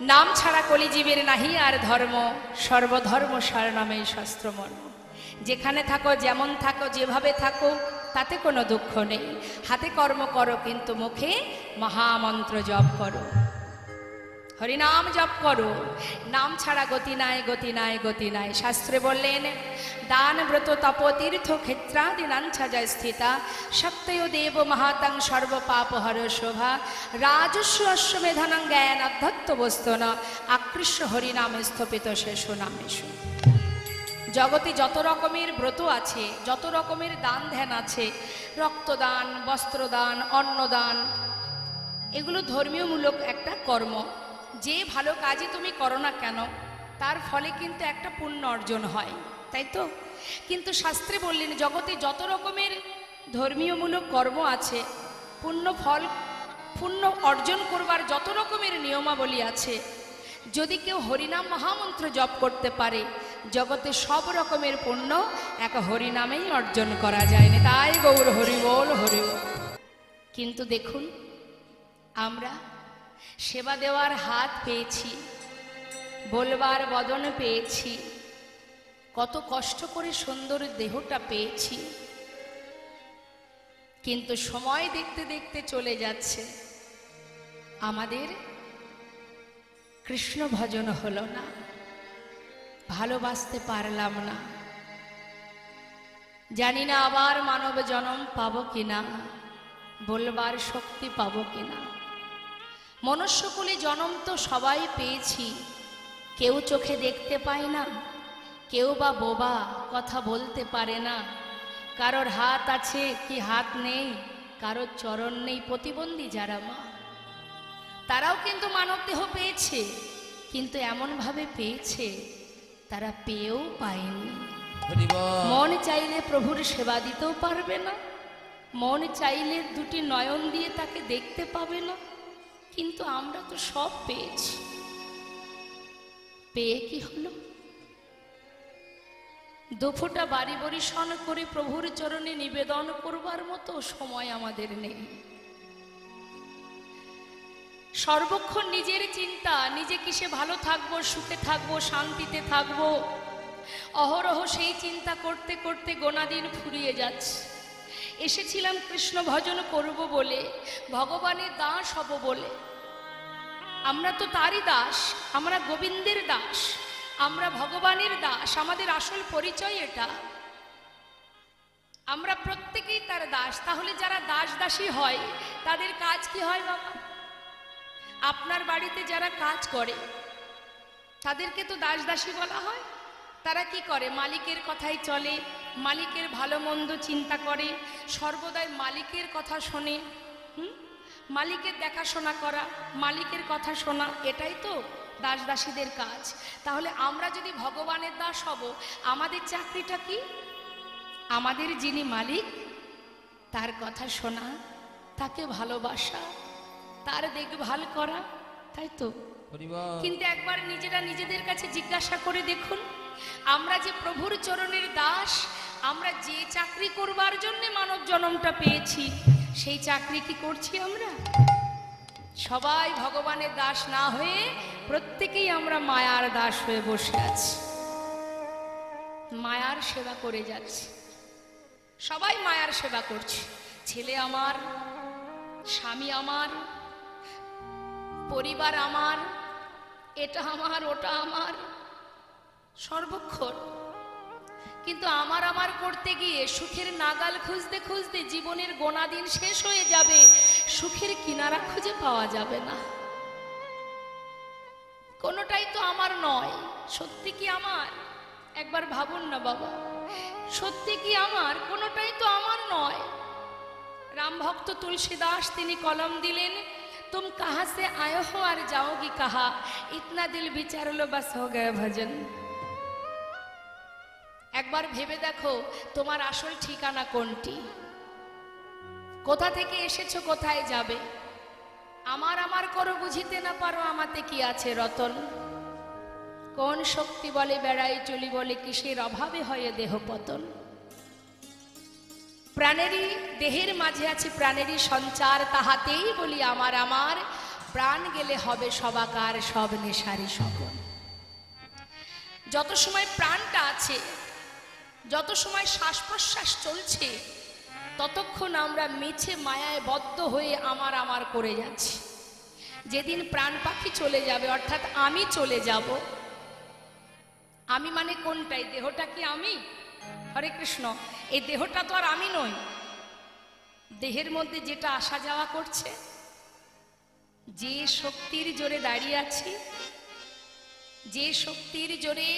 নাম ছাড়া কলিজীবের নাহি আর ধর্ম, সর্বধর্ম সার নামে শাস্ত্রমর্ম। যেখানে থাকো, যেমন থাকো, যেভাবে থাকো, তাতে কোনো দুঃখ নেই। হাতে কর্ম করো, কিন্তু মুখে মহামন্ত্র জপ করো, হরিনাম জপ করো। নাম ছাড়া গতি নাই, গতি নাই, গতি নাই। শাস্ত্রে বললেন, দান ব্রত তপ তীর্থ ক্ষেত্রাদি নাঞ্ছা যায় স্থিতা, সত্যয় দেব মহাতাং সর্ব পাপ হর শোভা, রাজস্ব অশ্বমেধানাং জ্ঞান অধ্যত্ত বস্তন, আকৃষ্ট হরিনামে স্থপিত শেষ নামেশু। জগতে যত রকমের ব্রত আছে, যত রকমের দান ধ্যান আছে, রক্তদান, বস্ত্রদান, অন্নদান, এগুলো ধর্মীয়মূলক একটা কর্ম। যে ভালো কাজই তুমি করো না কেন, তার ফলে কিন্তু একটা পুণ্য অর্জন হয়, তাই তো? কিন্তু শাস্ত্রে বললেন, জগতে যত রকমের ধর্মীয়মূলক কর্ম আছে, পুণ্য অর্জন করবার যত রকমের নিয়মাবলী আছে, যদি কেউ হরিনাম মহামন্ত্র জপ করতে পারে, জগতে সব রকমের পুণ্য এক হরিনামেই অর্জন করা যায় না। তাই গৌর হরিবোল হরিবোল। কিন্তু দেখুন, আমরা সেবা দেওয়ার হাত পেয়েছি, বলবার বদন পেয়েছি, কত কষ্ট করে সুন্দর দেহটা পেয়েছি, কিন্তু সময় দেখতে দেখতে চলে যাচ্ছে, আমাদের কৃষ্ণ ভজন হলো না, ভালোবাসতে পারলাম না। জানি না আবার মানব জন্ম পাবো কিনা, বলবার শক্তি পাবো কিনা। মনুষ্যকুলে জন্ম তো সবাই পেয়েছি, কেউ চোখে দেখতে পায় না, কেউ বা বোবা, কথা বলতে পারে না, কারোর হাত আছে কি হাত নেই, কারোর চরণ নেই। প্রতিবন্ধী যারা মা, তারাও কিন্তু মানব দেহ পেয়েছে, কিন্তু এমনভাবে পেয়েছে তারা পেয়েও পায়নি। মন চাইলে প্রভুর সেবা দিতেও পারবে না, মন চাইলে দুটি নয়ন দিয়ে তাকে দেখতে পাবে না। কিন্তু আমরা তো সব পেয়েছি, পেয়ে কি হলো? দুফোঁটা বাড়ি বরিশন করে প্রভুর চরণে নিবেদন করবার মতো সময় আমাদের নেই। সর্বক্ষণ নিজের চিন্তা, নিজে কিসে ভালো থাকবো, সুখে থাকবো, শান্তিতে থাকবো, অহরহ সেই চিন্তা করতে করতে গোনা দিন ফুরিয়ে যাচ্ছে। এসেছিলাম কৃষ্ণ ভজন করব বলে, ভগবানের দাস হব বলে। আমরা তো তারই দাস, আমরা গোবিন্দের দাস, আমরা ভগবানের দাস। আমাদের আসল পরিচয় এটা, আমরা প্রত্যেকেই তার দাস। তাহলে যারা দাস দাসী হয়, তাদের কাজ কি হয় বাবা? আপনার বাড়িতে যারা কাজ করে, তাদেরকে তো দাস দাসী বলা হয়। তারা কি করে? মালিকের কথাই চলে, মালিকের ভালো মন্দ চিন্তা করে, সর্বদাই মালিকের কথা শোনে, মালিকের দেখাশোনা করা, মালিকের কথা শোনা, এটাই তো দাস দাসীদের কাজ। তাহলে আমরা যদি ভগবানের দাস হব, আমাদের চাকরিটা কি? আমাদের যিনি মালিক, তার কথা শোনা, তাকে ভালোবাসা, তার দেখভাল করা, তাই তো? কিন্তু একবার নিজেরা নিজেদের কাছে জিজ্ঞাসা করে দেখুন, আমরা যে প্রভুর চরণের দাস, আমরা যে চাকরি করবার জন্য মানব জন্মটা পেয়েছি, সেই চাকরি কি করছি আমরা? সবাই ভগবানের দাস না হয়ে প্রত্যেকেই আমরা মায়ার দাস হয়ে বসে আছি, মায়ার সেবা করে যাচ্ছি। সবাই মায়ার সেবা করছে। ছেলে আমার, স্বামী আমার, পরিবার আমার, এটা আমার, ওটা আমার, সর্বক্ষণ। কিন্তু আমার আমার করতে গিয়ে সুখের নাগাল খুঁজতে খুঁজতে জীবনের গোনা দিন শেষ হয়ে যাবে, সুখের কিনারা খুঁজে পাওয়া যাবে না। কোনোটাই তো আমার নয়। সত্যি কি আমার? একবার ভাবুন না বাবা, সত্যি কি আমার? কোনোটাই তো আমার নয়। রাম ভক্ত তুলসীদাস তিনি কলম দিলেন, तुम कहाँ से आए हो और जाओगी कहाँ, इतना दिल विचार लो बस हो गए भजन। একবার ভেবে দেখো তোমার আসল ঠিকানা কোনটি, কোথা থেকে এসেছো, কোথায় যাবে। আমার আমার করো বুঝিতে না পারো, আমাতে কি আছে রতন। কোন শক্তি বলে বেড়াই চলি, বলে কিসের অভাবে হয় দেহ পতন। প্রাণেরই দেহের মাঝে আছে প্রাণেরই সঞ্চার, তাহাতেই বলি আমার আমার। প্রাণ গেলে হবে সবাকার সব নেশারি সকল। যত সময় প্রাণটা আছে, যত সময় শ্বাস প্রশ্বাস চলছে, ততক্ষণ আমরা মিছে মায়ায় বদ্ধ হয়ে আমার আমার করে যাচ্ছি। যেদিন প্রাণ পাখি চলে যাবে, অর্থাৎ আমি চলে যাব, আমি মানে কোনটাই? দেহটা কি আমি? হরে কৃষ্ণ, এই দেহটা তো আর আমি নই। দেহের মধ্যে যেটা আসা যাওয়া করছে, যে শক্তির জোরে দাঁড়িয়ে আছি, যে শক্তির জোরে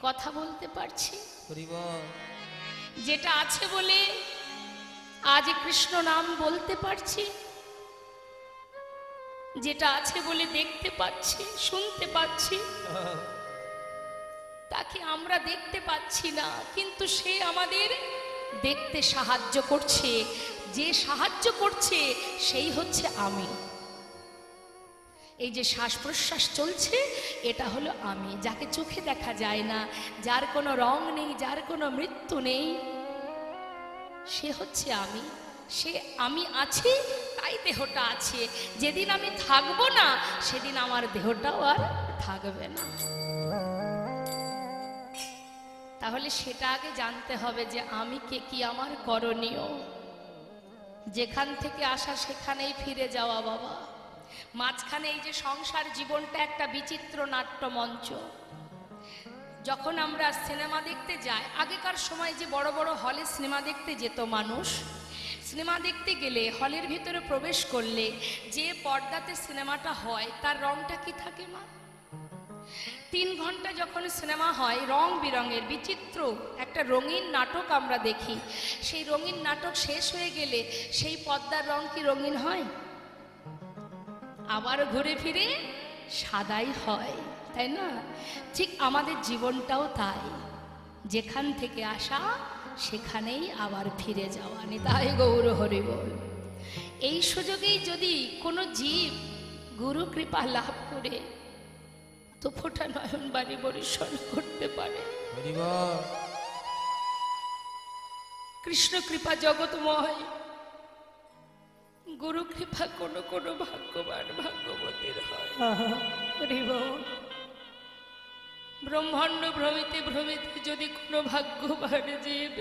কথা বলতে পারছি, যেটা আছে বলে আজ কৃষ্ণ নাম বলতে পারছি, যেটা আছে বলে দেখতে পাচ্ছি, শুনতে পাচ্ছি, তাকে আমরা দেখতে পাচ্ছি না, কিন্তু সে আমাদের দেখতে সাহায্য করছে। যে সাহায্য করছে সেই হচ্ছে আমি। এই যে শ্বাস প্রশ্বাস চলছে, এটা হলো আমি, যাকে চোখে দেখা যায় না, যার কোনো রং নেই, যার কোনো মৃত্যু নেই, সে হচ্ছে আমি। সে আমি আছি, তাই দেহটা আছে। যেদিন আমি থাকবো না, সেদিন আমার দেহটাও আর থাকবে না। তাহলে সেটা আগে জানতে হবে যে আমি কে, কি আমার করণীয়। যেখান থেকে আসা সেখানেই ফিরে যাওয়া বাবা। মাঝখানে এই যে সংসার জীবনটা একটা বিচিত্র নাট্য মঞ্চ। যখন আমরা সিনেমা দেখতে যাই, আগেকার সময় যে বড় বড় হলে সিনেমা দেখতে যেত মানুষ, সিনেমা দেখতে গেলে হলের ভিতরে প্রবেশ করলে যে পর্দাতে সিনেমাটা হয় তার রংটা কি থাকে মা? 3 ঘন্টা যখন সিনেমা হয়, রং বিরঙের বিচিত্র একটা রঙিন নাটক আমরা দেখি। সেই রঙিন নাটক শেষ হয়ে গেলে সেই পর্দার রং কি রঙিন হয়? আবার ঘুরে ফিরে সাদাই হয়, তাই না? ঠিক আমাদের জীবনটাও তাই, যেখান থেকে আসা সেখানেই আবার ফিরে যাওয়া। নিতাই গৌর হরি বল। এই সুযোগেই যদি কোনো জীব গুরু কৃপা লাভ করে তো ফোঁটা নয়ন বাড়ি বরিশন করতে পারে। কৃষ্ণ কৃপা জগৎময়, গুরু কৃপা কোনো কোনো ভাগ্যবান ভাগ্যবতীর হয়। ব্রহ্মাণ্ড ভ্রমিতে ভ্রমিতে যদি কোনো ভাগ্যবান জীব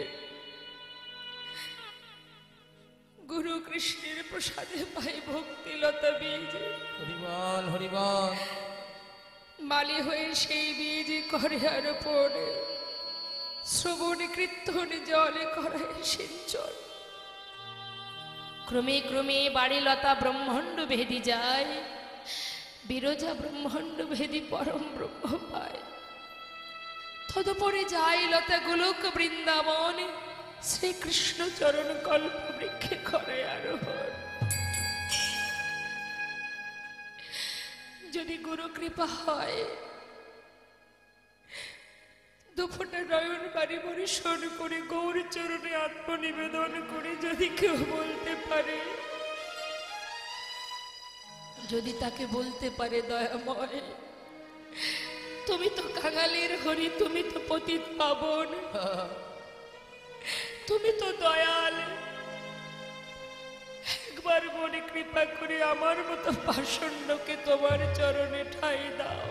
গুরু কৃষ্ণের প্রসাদে পাই ভক্তিলতা বীজ, হরিবল হরিবল, মালি হয়ে সেই বীজ করে আর পড়ে শ্রবণ কীর্তন জলে করায় সিঞ্চন। ক্রমে ক্রমে বাড়ি লতা ব্রহ্মাণ্ড ভেদি যায়, বিরজা ব্রহ্মাণ্ড ভেদি পরম ব্রহ্ম পায়। তদপরে যায় লতা গোলক বৃন্দাবন, শ্রীকৃষ্ণ চরণ কল্প বৃক্ষে করে আরোহণ। যদি গুরু কৃপা হয়, দুফোটা নয়ন বাড়ি বরিশন করে গৌর চরণে আত্মনিবেদন করে যদি কেউ বলতে পারে, যদি তাকে বলতে পারে দয়াময় তুমি তো কাঙালের হরি, তুমি তো পতিত পাবন, তুমি তো দয়াল, একবার মনে কৃপা করে আমার মতো পাষণ্ডকে তোমার চরণে ঠাঁই দাও।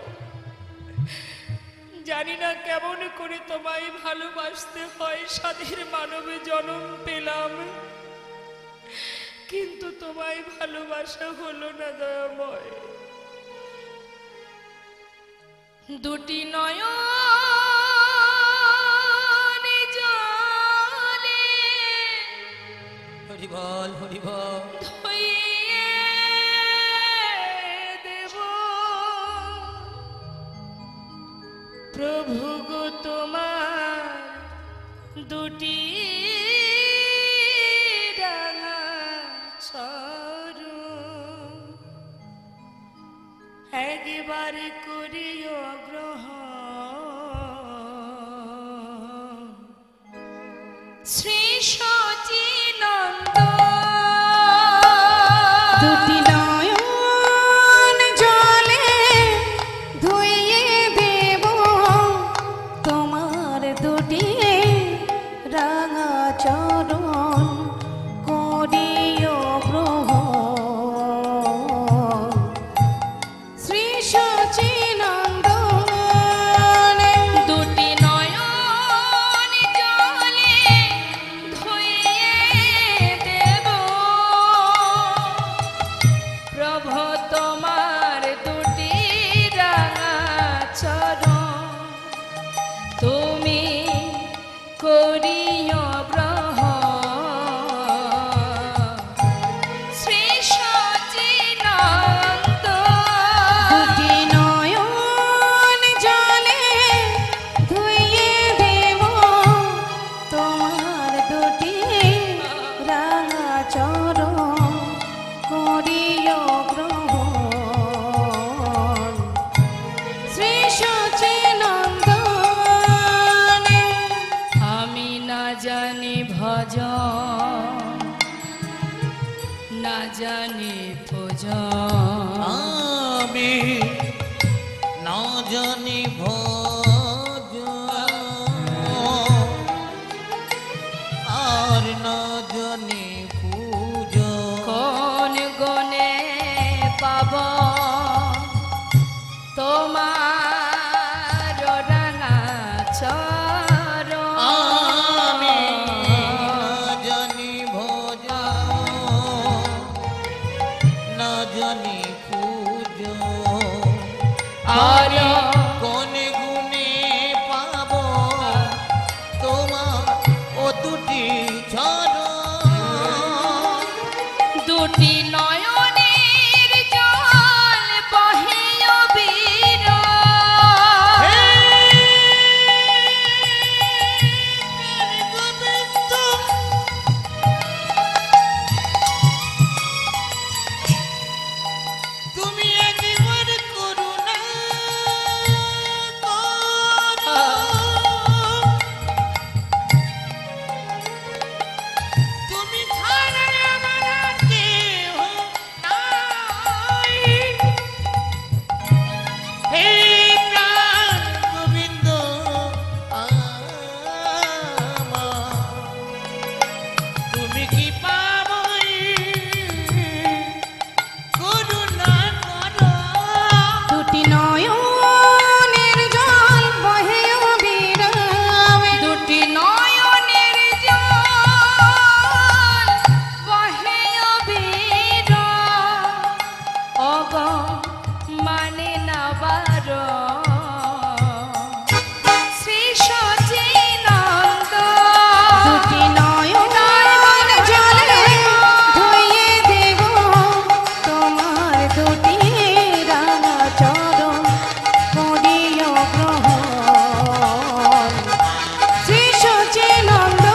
জানি না কেমন করে তোমায় ভালোবাসতে হয়, সাধের মানবে জন্ম পেলাম, কিন্তু তোমায় ভালোবাসা হলো না দয়াময়। দুটি নয়ন জলে হরিবল হরিবল ধুইয়ে দেব প্রভু গো তোমার দুটি ডানা চরণ, একবার করিও গ্রহণ। শ্রী সচিনন্দ দুটি নয়ন জলে ধুইয়ে দেব তোমার দুটি রাঙা চরণ, করিও গ্রহণ। জানি ভোজন আমি না জানি ভজন আর না জানি পূজা কোন গনে পাব তোমার রাঙা চরণ আমি না জানি ভজন না জানি পূজা আর কোন গুণে পাব তোমার ও দুটি চরণ দুটি নয়নের জল বহে অবির তুমি একবার করুণা করো। তুমি ছাড়া আমার আর কেহ নাই। হে প্রাণ গোবিন্দ আমার, তুমি কি পাবই করুণা করো। দুটি নয়নের জল বহে অবিরামে দুটি নয়নের জল বহে অবির অগ মানে না বার শ্রী সচিনন্দ দুটি নয়নের জলে ধুইয়ে দেব তোমার দুটি রাঙা চরণ করিও গ্রহণ শ্রী সচিনন্দ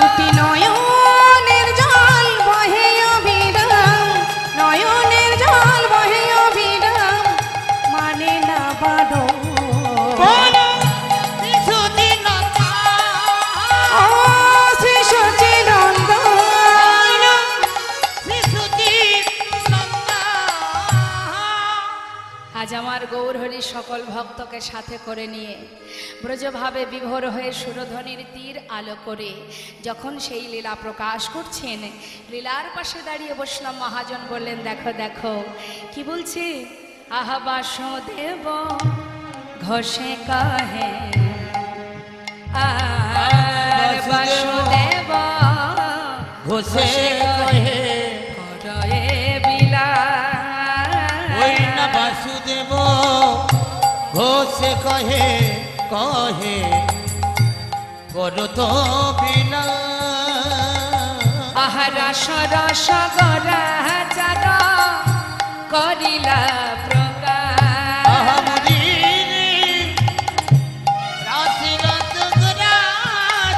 দুটি নয়নের জল বহে অবিরাম নয়নের জল বহে অবিরাম মানে না বারণ ও শ্রী সচিনন্দ আজ আমার গৌরহরি সকল ভক্তকে সাথে করে নিয়ে ব্রজভাবে বিভোর হয়ে সুরধ্বনির তীর আলো করে যখন সেই লীলা প্রকাশ করছেন, লীলার পাশে দাঁড়িয়ে বসলাম মহাজন বললেন, দেখো দেখো কি বলছে, আহা বাসুদেব ঘষে কাহে আর বাসুদেব ঘোষে কহে করয়ে বিলা ওই না বাসুদেব ঘোষে কহে কহে করো তো বিনা আহা রস রস গরা চার করিলা প্রকাশ আহমদিনী রাশি রত গরা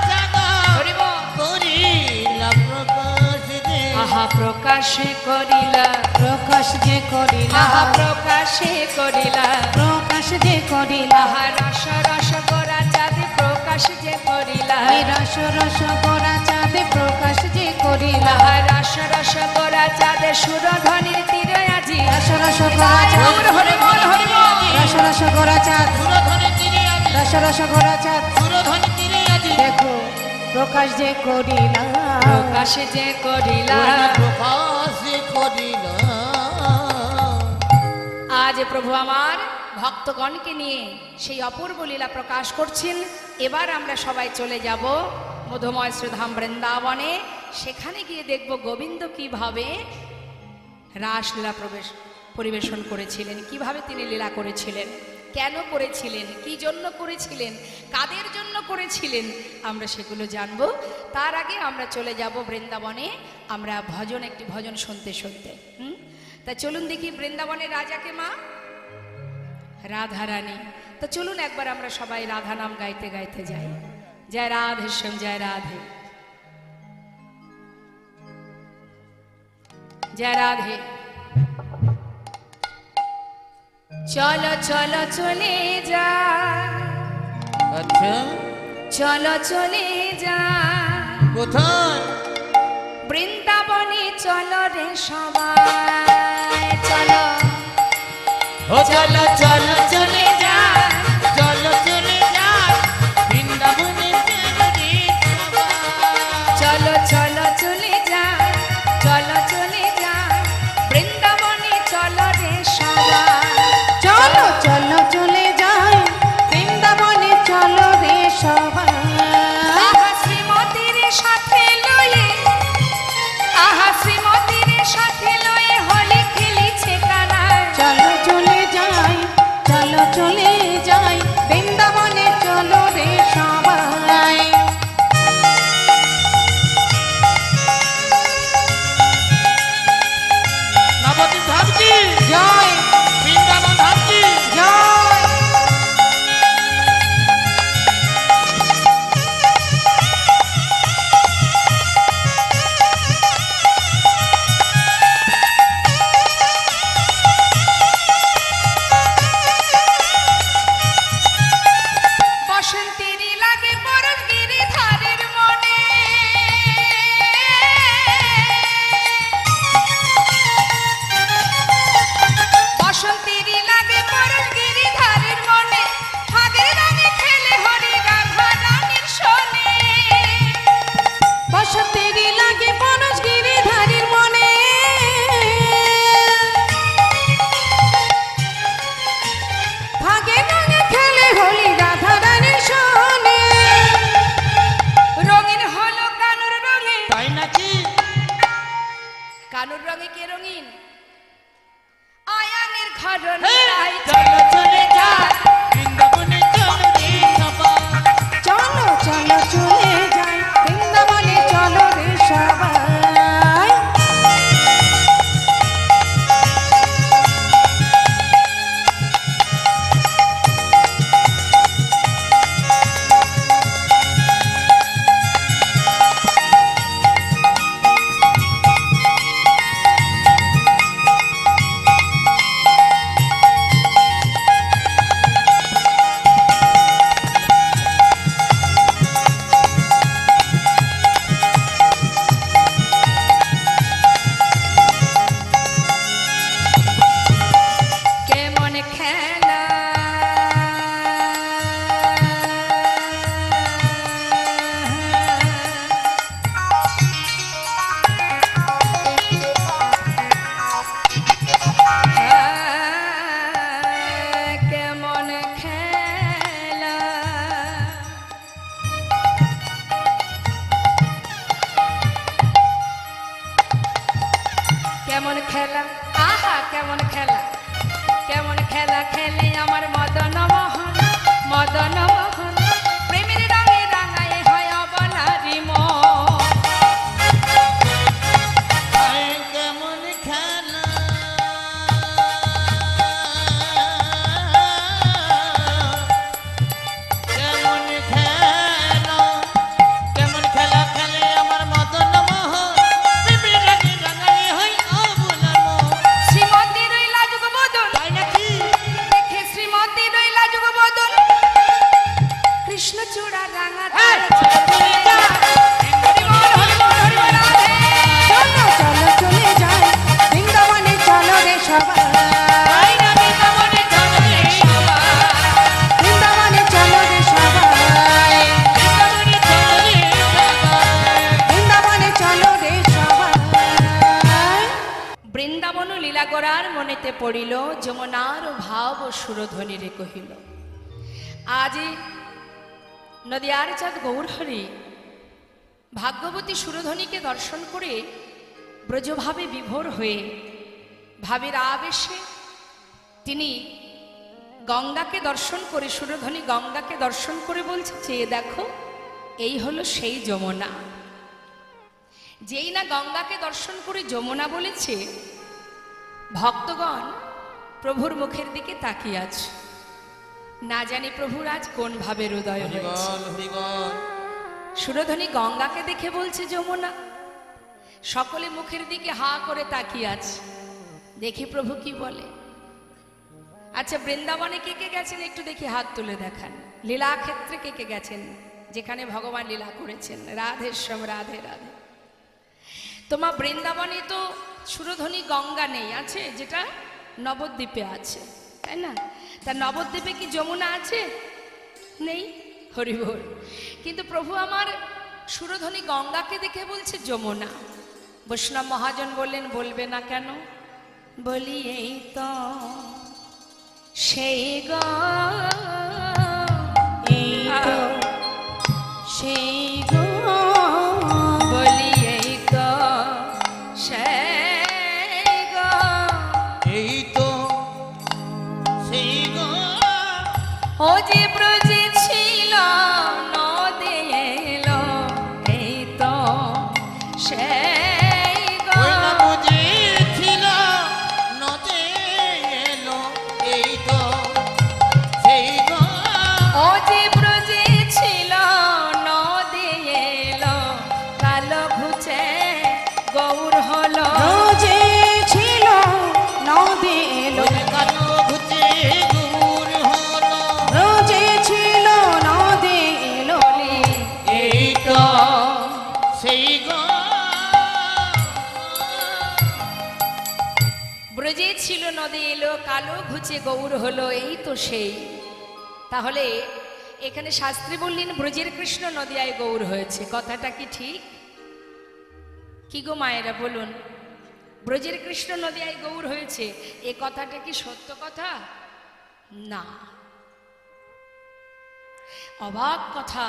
চাঁদা করিব। করিলা প্রকাশ দে আহা প্রকাশে করিলা প্রকাশ যে করিলা আহা প্রকাশে করিলা প্রকাশ যে করিলা আহা রস রস গরা চাঁদ প্রকাশ যে করিলা এই রস রস করা চাঁদে প্রকাশ যে করিলা আহা রস রস গরা চাঁদ সুরধ্বনির তীরে আজি রস রস করা চাঁদ হরে বল হরে বল রস রস করা চাঁদ সুরধনে তীরে আজি রস রস করা চাঁদ সুরধনে তীরে আজি দেখো প্রকাশ যে করিলা প্রকাশে যে করিলা প্রকাশ করিলা আজ প্রভু আমার ভক্তগণকে নিয়ে সেই অপূর্ব লীলা প্রকাশ করছেন। এবার আমরা সবাই চলে যাব মধুময় শ্রীধাম বৃন্দাবনে, সেখানে গিয়ে দেখব গোবিন্দ কিভাবে রাসলীলা পরিবেশন করেছিলেন, কিভাবে তিনি লীলা করেছিলেন, কেন করেছিলেন, কি জন্য করেছিলেন, কাদের জন্য করেছিলেন, আমরা সেগুলো জানবো। তার আগে আমরা চলে যাব বৃন্দাবনে, আমরা একটি ভজন শুনতে শুনতে। তা চলুন দেখি বৃন্দাবনের রাজাকে মা রাধারানী। তো চলুন একবার আমরা সবাই রাধা নাম গাইতে গাইতে যাই। জয় রাধে শ্যাম, জয় রাধে, জয় রাধে। চলো চলো চলে যা, আচ্ছা চলো চলে যা, কোথায়? বৃন্দাবনে চলো রে সবাই, চলো চলো চলো চলে যা, চলো চলে যা, বৃন্দাবনে চলো চলো চলে যা, চলো চলে যা, বৃন্দাবনে চলো রে সবাই। চলো চলো চলে যাই বৃন্দাবনে, চলো রে সবাই। আহা শ্রীমতীর সাথে লয়ে, আহা শ্রীমতীর সাথে লয়ে হোলি খেলিছে কানায়। চলো চলে যাই, চলো চলে যাই বৃন্দাবনে, চলো রে সবাই। নবদ্বীপ ধাম কি জয়, বৃন্দাবন ধাম কি জয়। বসন্তেরই লাগে বরণ গিরিধারের মনে, বসন্তেরই লাগে বরণ গিরিধারের মনে, ফাগের রঙে খেলে হরি রাধা রানীর শোনে। বসন্তেরই লাগে বনজ গিরিধারীর মনে, ভাগে রঙে খেলে হোলি রাধা রানী শোনে। রঙিন হলো কানুর রঙে, তাই নাকি? কানুর রঙে কে রঙিন? আয়ানের ঘরণ চলো চলে যা, বৃন্দাবনে চলো রে সবাই। চলো চলো চলে যাই বৃন্দাবনে, চলো রে সবাই। কেমন খেলা, কেমন খেলা, কেমন খেলা, আহা কেমন খেলা, কেমন খেলা খেলে আমার মদন মোহন, মদন মোহন, প্রেমের রঙে রাঙায় হয় অবলারি মন। আয় কেমন খেলা, কেমন খেলা, কেমন খেলা খেলে আমার মদন মোহন, প্রেমের রঙে রাঙায় হয় অবলার মন। শ্রীমতী রইলা যুগ বদল, তাই নাকি? দেখে শ্রীমতী রইলা যুগ বদল, কৃষ্ণচূড়া রাঙা তার চলে যা, হরি বল, হরি বল, হরি বল, রাধে। চলো চলো চলে যাই বৃন্দাবনে, চলো রে সবাই। তাই না বৃন্দাবনে চলো রে সবাই, বৃন্দাবনে চলো রে সবাই, বৃন্দাবনে চলো রে সবাই। বৃন্দাবনে চলো রে সবাই। বৃন্দাবন লীলা করার মনেতে পড়িল, যমুনার ভাব সুরধ্বনিরে কহিল। আজ নদিয়ার চাঁদ গৌরহরি ভাগ্যবতী সুরধ্বনিকে দর্শন করে ব্রজভাবে বিভোর হয়ে ভাবের আবেশে তিনি গঙ্গাকে দর্শন করে, সুরধ্বনি গঙ্গাকে দর্শন করে বলছে, চেয়ে দেখো এই হলো সেই যমুনা। যেই না গঙ্গাকে দর্শন করে যমুনা বলেছে, ভক্তগণ প্রভুর মুখের দিকে তাকিয়ে আছে। না জানি প্রভুর আজ কোন ভাবের উদয় হয়েছে। সুরধ্বনি গঙ্গাকে দেখে বলছে যমুনা। সকলে মুখের দিকে হা করে তাকিয়ে আছে। দেখি প্রভু কি বলে। আচ্ছা, বৃন্দাবনে কে কে গেছেন একটু দেখি হাত তুলে দেখান। লীলা ক্ষেত্রে কে কে গেছেন, যেখানে ভগবান লীলা করেছেন। রাধেশ্যাম, রাধে রাধে। তোমার বৃন্দাবনে তো সুরধ্বনি গঙ্গা নেই, আছে যেটা নবদ্বীপে আছে, তাই না? তা নবদ্বীপে কি যমুনা আছে? নেই। হরি বল। কিন্তু প্রভু আমার সুরধ্বনি গঙ্গাকে দেখে বলছে যমুনা। বৈষ্ণব মহাজন বললেন, বলবে না কেন? বলি এই তো সেই সেই গো, বলি এই তো সেই গো, এই তো সেই গো, ও যে ব্রজে ছিল নদে এলো, এই তো সেই গো, ওই না বুঝেছিল নদে এলো, এই তো সেই গো, ও যে ব্রজে ছিল নদে এলো, কালো ঘুচে গৌর হলো। রোজে ছিল নদে এলো, ওই কালো ঘুচে দূর হলো, রোজে ছিল নদে এলো, এই তো সেই গো, ব্রজে ছিল নদে এলো, কালো ঘুচে গৌর হলো, এই তো সেই। তাহলে এখানে শাস্ত্রী বললেন ব্রজের কৃষ্ণ নদিয়ায় গৌর হয়েছে। কথাটা কি ঠিক? কি গো মায়েরা বলুন, ব্রজের কৃষ্ণ নদিয়ায় গৌর হয়েছে, এ কথাটা কি সত্য কথা? না। অবাক কথা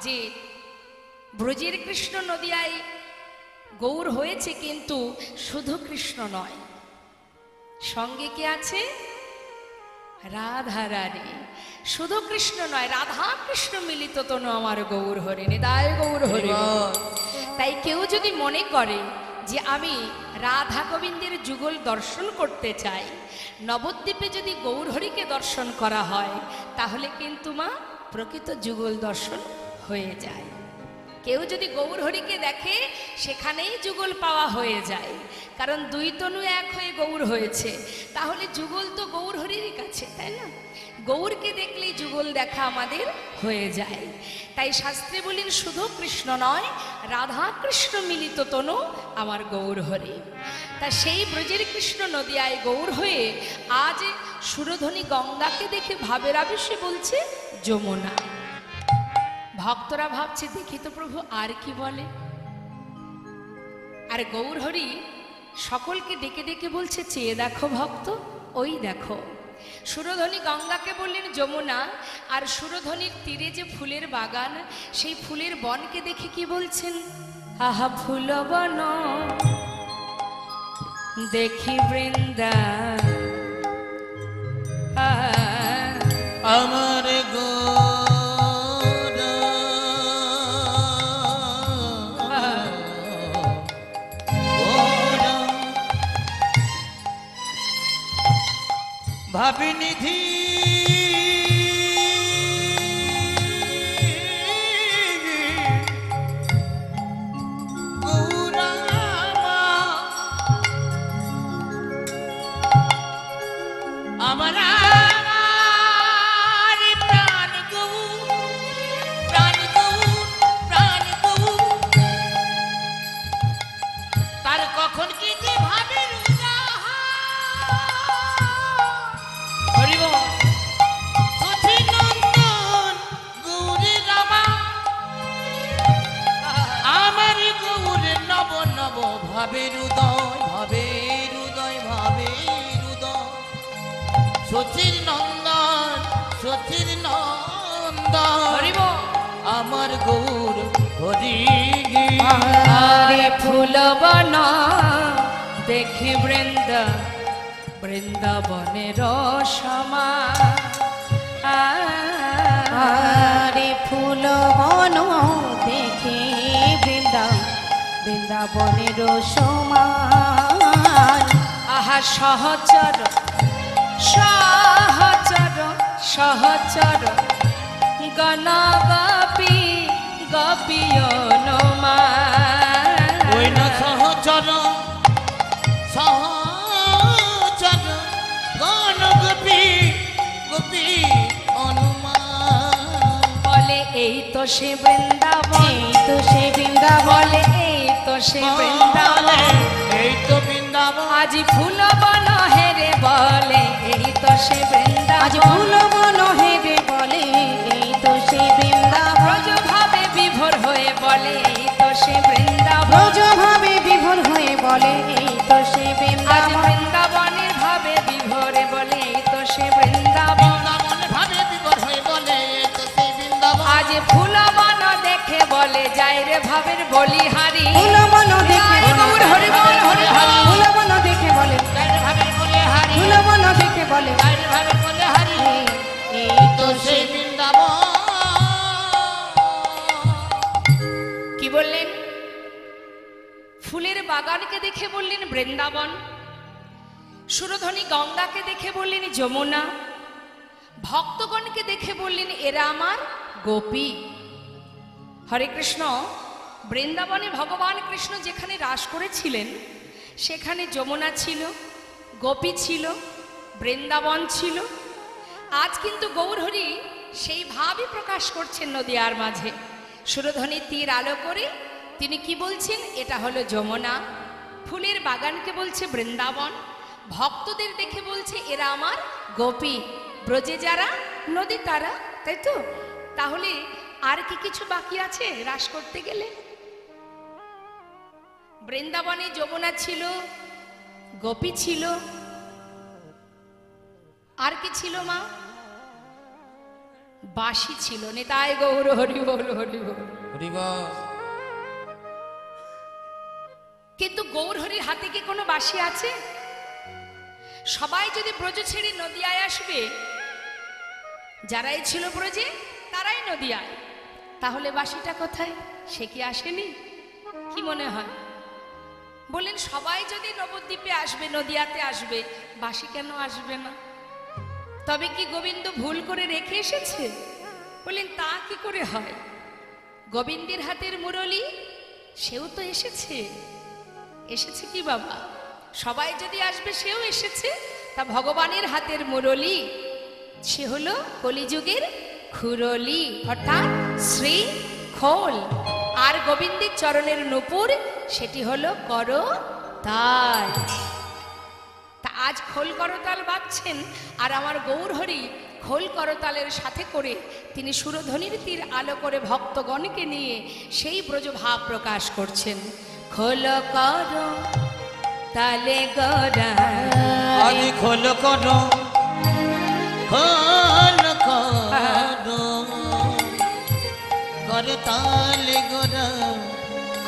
যে ব্রজের কৃষ্ণ নদিয়ায় গৌর হয়েছে, কিন্তু শুধু কৃষ্ণ নয়, সঙ্গে কে আছে? রাধা রানী। শুধু কৃষ্ণ নয়, রাধা কৃষ্ণ মিলিত তনু আমার গৌর হরি, নিতাই গৌর হরি। তাই কেউ যদি মনে করে যে আমি রাধা গোবিন্দের যুগল দর্শন করতে চাই, নবদ্বীপে যদি গৌরহরিকে দর্শন করা হয়, তাহলে কিন্তু মা প্রকৃত যুগল দর্শন হয়ে যায়। কেউ যদি গৌরহরিকে দেখে, সেখানেই যুগল পাওয়া হয়ে যায়। কারণ দুই তনু এক হয়ে গৌর হয়েছে, তাহলে যুগল তো গৌরহরির কাছে, তাই না? গৌরকে দেখলেই যুগল দেখা আমাদের হয়ে যায়। তাই শাস্ত্রে বলেন শুধু কৃষ্ণ নয়, রাধা কৃষ্ণ মিলিত তনু আমার গৌরহরি। তা সেই ব্রজের কৃষ্ণ নদিয়ায় গৌর হয়ে আজ সুরধ্বনি গঙ্গাকে দেখে ভাবের আবেশে বলছে যমুনা। ভক্তরা ভাবছে, দেখি তো প্রভু আর কি বলে। আর গৌরহরি সকলকে ডেকে ডেকে বলছে, চেয়ে দেখো ভক্ত, ওই দেখো। সুরধ্বনি গঙ্গাকে বললেন যমুনা, আর সুরধ্বনির তীরে যে ফুলের বাগান, সেই ফুলের বনকে দেখে কি বলছেন? আহা ফুল বন দেখি বৃন্দা, আমার গো ভাবিনিধি গৌরামা, আমার প্রাণ গৌ, প্রাণ গৌ, প্রাণ গৌ, তার কখন কি যে ভাবে ভাবের উদয়, ভাবের উদয়, ভাবের উদয়, সচির নন্দন, সচির নন্দন, আমার গৌর হরি। আরে ফুল বন দেখি বৃন্দা, বৃন্দাবনের সমা আরে ফুল বন দেখে বৃন্দাবনের সমান। আহা সহচর সহচর সহচর গণ গোপী গোপীয়নমা। ওই না সহচর সহচর গণ গোপী গোপী অনুমান। বলে এই তো সে বৃন্দাবন, এই তো সে বৃন্দাবন, বলে এই তো সে বৃন্দাবন, এই তো বৃন্দাবন। আজ ফুল বন হেরে বলে এই তো সে বৃন্দাবন। আজ ফুল বন হেরে বলে এই তো সে বৃন্দাবন। ব্রজ ভাবে বিভোর হয়ে বলে এই তো সে বৃন্দাবন। ব্রজ ভাবে বিভোর হয়ে বলে এই তো সে আজ বৃন্দাবন। বৃন্দাবনের ভাবে বিভোরে বলে এই তো সে বৃন্দাবন। বৃন্দাবন ভাবে বিভোর হয়ে বলে এই তো সেই বৃন্দাবন। আজ ফুল বন দেখে বলে যাই রে ভাবের বলিহারি। ফুল বন দেখে গৌর হরি বল হরি হরি। ফুল বন দেখে বলে গাইরে ভাবে বলে হারি, ফুল বন দেখে বলে গাইরে ভাবে বলে হারি, এই তো সেই বৃন্দাবন। কি বললেন? ফুলের বাগানকে দেখে বললেন বৃন্দাবন, সুরধনী গঙ্গাকে দেখে বললেন যমুনা, ভক্তগণকে দেখে বললেন এরা আমার গোপী। হরে কৃষ্ণ। বৃন্দাবনে ভগবান কৃষ্ণ যেখানে রাস করেছিলেন সেখানে যমুনা ছিল, গোপী ছিল, বৃন্দাবন ছিল। আজ কিন্তু গৌরহরি সেই ভাবই প্রকাশ করছেন নদিয়ার মাঝে। সুরধনী তীর আলো করে তিনি কি বলছেন? এটা হলো যমুনা। ফুলের বাগানকে বলছে বৃন্দাবন, ভক্তদের দেখে বলছে এরা আমার গোপী। ব্রজে যারা নদী তারা, তাই তো? তাহলে আর কি কিছু বাকি আছে রাস করতে গেলে? বৃন্দাবনে যমুনা ছিল, গোপী ছিল, আর কি ছিল মা? বাঁশি ছিল। নিতাই গৌর হরি বল হরি বল। কিন্তু গৌরহরির হাতে কি কোনো বাঁশি আছে? সবাই যদি ব্রজ ছেড়ে নদিয়ায় আসবে, যারাই ছিল ব্রজে তারাই নদিয়ায়, তাহলে বাঁশিটা কোথায়? সে কি আসেনি? কি মনে হয়? বলেন সবাই যদি নবদ্বীপে আসবে, নদিয়াতে আসবে, বাঁশি কেন আসবে না? তবে কি গোবিন্দ ভুল করে রেখে এসেছে? বলেন তা কি করে হয়? গোবিন্দের হাতের মুরলি সেও তো এসেছে। এসেছে কি বাবা? সবাই যদি আসবে সেও এসেছে। তা ভগবানের হাতের মুরলি সে হলো কলিযুগের খুরলি, অর্থাৎ শ্রী খোল। আর গোবিন্দের চরণের নূপুর সেটি হলো করতাল। তা আজ খোল করতাল বাজছেন, আর আমার গৌরহরি খোল করতালের সাথে করে তিনি সুরধ্বনির তীর আলো করে ভক্তগণকে নিয়ে সেই ব্রজভাব প্রকাশ করছেন। খোল কর তালে গড়া, আজ খোল করো খোল করো করতালে গোরা।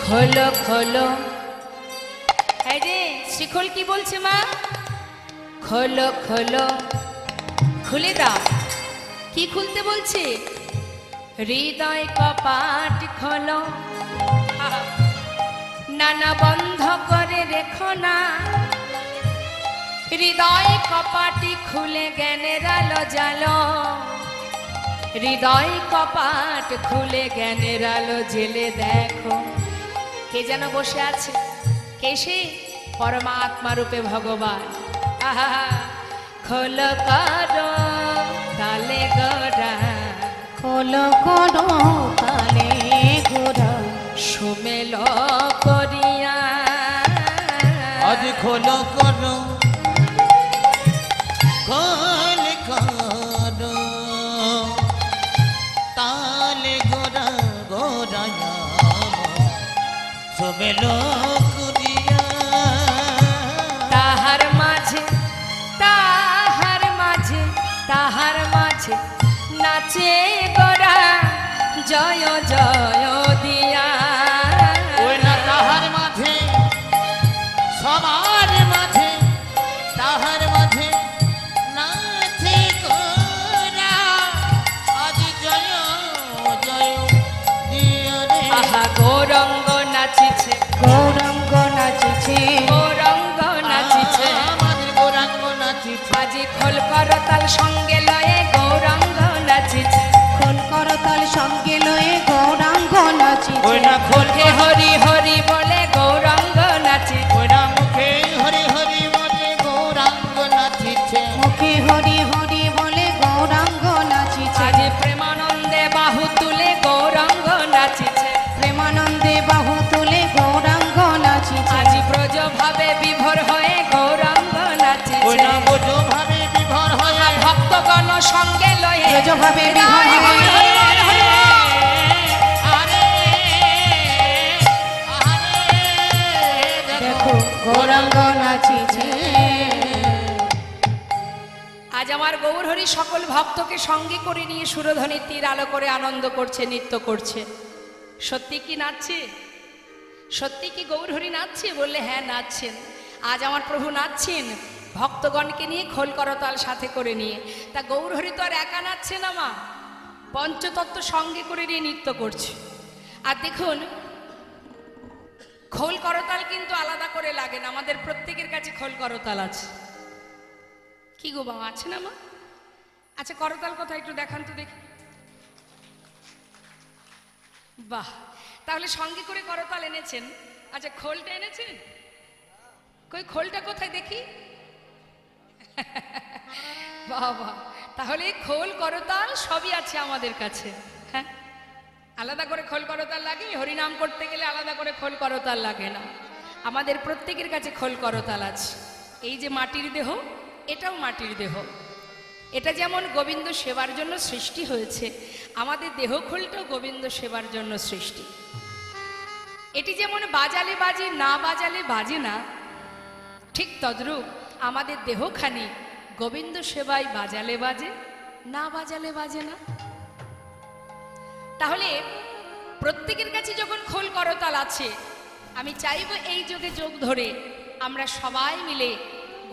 খোলো খোলো। এই রে শিখল কি বলছে মা? খোলো খোলো, খুলে দাও। কি খুলতে বলছে? হৃদয় কপাট খোলো, নানা বন্ধ করে রেখো না। হৃদয় কপাটি খুলে জ্ঞানের আলো জ্বালো, হৃদয় কপাট খুলে জ্ঞানের আলো জেলে দেখো। কে যেন বসে আছে? কে সে? পরমাত্মা রূপে ভগবান। আহা, খোল করো তালে গোরা, খোল করো তালে গোরা, সুমেল করিয়া। আজ খোল করো খোল করো তালে গোরা গোরায়া সুমেল করিয়া। তাহার মাঝে তাহার মাঝে তাহার মাঝে নাচে গোরা জয় জয় দিয়া। ওই না তাহার মাঝে সবার মাঝে তাহার মাঝে সঙ্গে লয়ে গৌরাঙ্গ নাচিছে, খোল করতাল সঙ্গে লয়ে গৌরাঙ্গ নাচিছে। ওই না মুখে হরি হরি বলে গৌরাঙ্গ নাচিছে, ওই না মুখে হরি হরি বলে গৌরাঙ্গ নাচিছে। মুখে হরি হরি বলে গৌরাঙ্গ নাচিছে। আজ প্রেমানন্দে বাহু তুলে গৌরাঙ্গ নাচিছে, প্রেমানন্দে বাহু তুলে গৌরাঙ্গ নাচিছে। আজ ব্রজ ভাবে বিভোর হয়ে গৌরাঙ্গ ওই নাচিছে। না বোঝো ভাবে বিভোর হয়ে ভক্তগণ সঙ্গে লয়ে ব্রজভাবে বিভোর হয়ে আরে আরে দেখো গৌরাঙ্গ নাচিছে। আজ আমার গৌরহরি সকল ভক্তকে সঙ্গে করে নিয়ে সুরধ্বনি তীর আলো করে আনন্দ করছে, নৃত্য করছে। সত্যি কি নাচছে? সত্যি কি গৌরহরি নাচছে? বললে হ্যাঁ নাচছেন। আজ আমার প্রভু নাচছেন ভক্তগণকে নিয়ে, খোল করতাল সাথে করে নিয়ে। তা গৌরহরি তো আর একা নাচছে না মা, পঞ্চতত্ত্ব সঙ্গে করে নিয়ে নৃত্য করছে। আর দেখুন খোল করতাল কিন্তু আলাদা করে লাগে না, আমাদের প্রত্যেকের কাছে খোল করতাল আছে। কি গো বাবা, আছে না মা? আচ্ছা করতাল কোথায় একটু দেখান তো দেখি। বাহ, তাহলে সঙ্গে করে করতাল এনেছেন। আচ্ছা খোলটা এনেছেন? কই খোলটা কোথায় দেখি? বাবা, তাহলে খোল করতাল সবই আছে আমাদের কাছে। হ্যাঁ, আলাদা করে খোল করতাল লাগে? হরিনাম করতে গেলে আলাদা করে খোল করতাল লাগে না, আমাদের প্রত্যেকের কাছে খোল করতাল আছে। এই যে মাটির দেহ, এটাও মাটির দেহ। এটা যেমন গোবিন্দ সেবার জন্য সৃষ্টি হয়েছে, আমাদের দেহ খোলটাও গোবিন্দ সেবার জন্য সৃষ্টি। এটি যেমন বাজালে বাজে, না বাজালে বাজে না, ঠিক তদ্রূপ আমাদের দেহখানি গোবিন্দ সেবায় বাজালে বাজে, না বাজালে বাজে না। তাহলে প্রত্যেকের কাছে যখন খোল করতাল আছে, আমি চাইব এই যোগে যোগ ধরে আমরা সবাই মিলে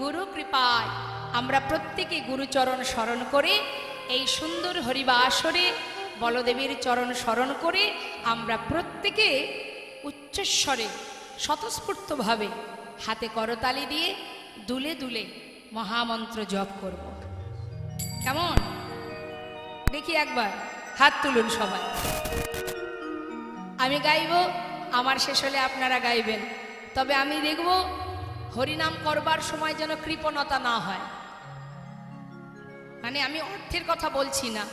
গুরু কৃপায় আমরা প্রত্যেকে গুরুচরণ স্মরণ করে এই সুন্দর হরিবাসরে বলদেবের চরণ স্মরণ করে আমরা প্রত্যেকে উচ্চস্বরে স্বতঃস্ফূর্তভাবে হাতে করতালি দিয়ে দুলে দুলে মহামন্ত্র জপ করব। কেমন দেখি একবার হাত তুলুন সবাই। আমি গাইব, আমার শেষ হলে আপনারা গাইবেন। তবে আমি দেখব হরিনাম করবার সময় যেন কৃপণতা না হয়। মানে আমি অর্থের কথা বলছি না,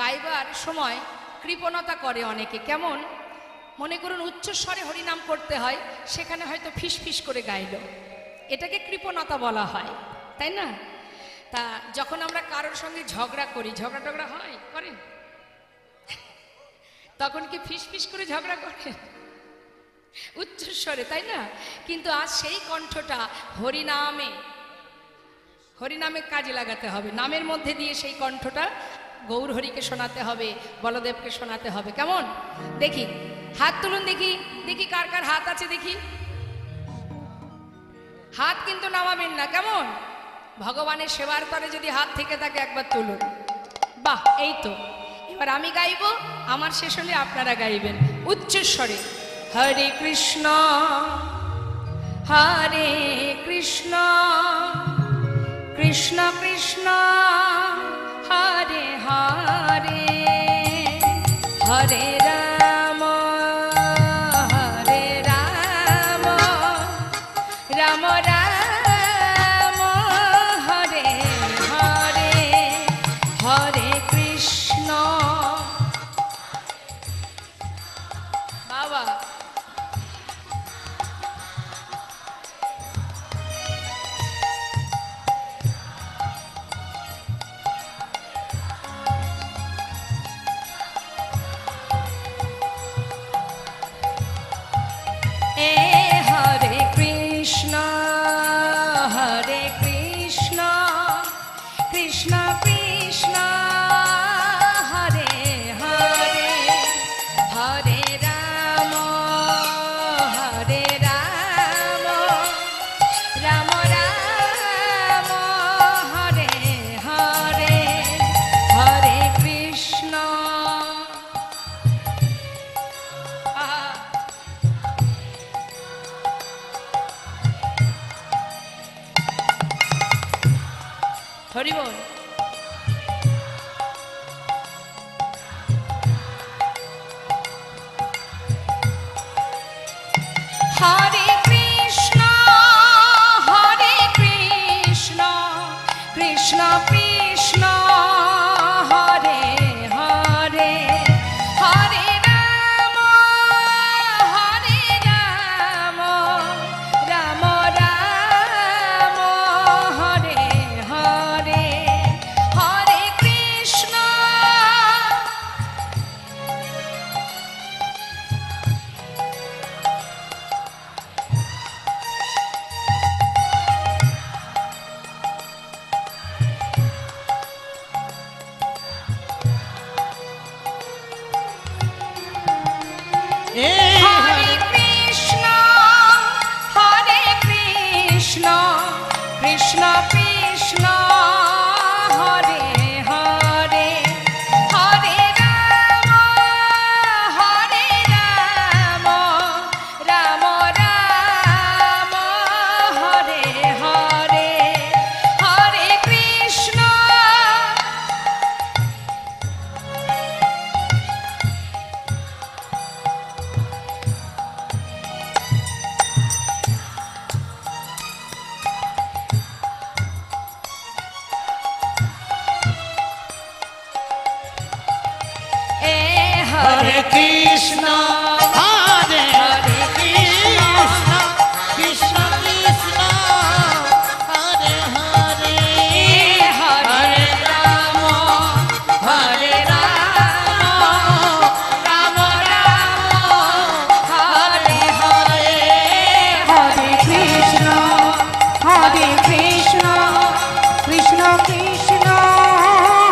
গাইবার সময় কৃপণতা করে অনেকে। কেমন? মনে করুন উচ্চস্বরে হরিনাম করতে হয়, সেখানে হয়তো ফিস ফিস করে গাইল, এটাকে কৃপণতা বলা হয়, তাই না? তা যখন আমরা কারোর সঙ্গে ঝগড়া করি, ঝগড়া টগড়া হয়, করেন? তখন কি ফিস ফিস করে ঝগড়া করেন? উচ্চস্বরে, তাই না? কিন্তু আজ সেই কণ্ঠটা হরিনামে হরিনামে কাজে লাগাতে হবে। নামের মধ্যে দিয়ে সেই কণ্ঠটা গৌরহরিকে শোনাতে হবে, বলদেবকে শোনাতে হবে। কেমন দেখি? হাত তুলুন দেখি, দেখি কার কার হাত আছে দেখি। হাত কিন্তু নামাবেন না, কেমন? ভগবানের সেবার তরে যদি হাত থেকে থাকে একবার তুলুন। বাহ, এই তো। এবার আমি গাইব, আমার শেষ হলে আপনারা গাইবেন উচ্চস্বরে। হরে কৃষ্ণ হরে কৃষ্ণ কৃষ্ণ কৃষ্ণ হরে হরে হরে রাম হরে রাম রাম রাম হরে হরে হরে কৃষ্ণ। বাবা, কৃষ্ণ কৃষ্ণ হরে হরে হরে রাম রাম রাম হরে হরে হরে কৃষ্ণ। হরে কৃষ্ণ হরে হরে কৃষ্ণ কৃষ্ণ কৃষ্ণ হরে হরে হরে রাম হরে রাম রাম রাম হরে হরে হরে কৃষ্ণ কৃষ্ণ কৃষ্ণ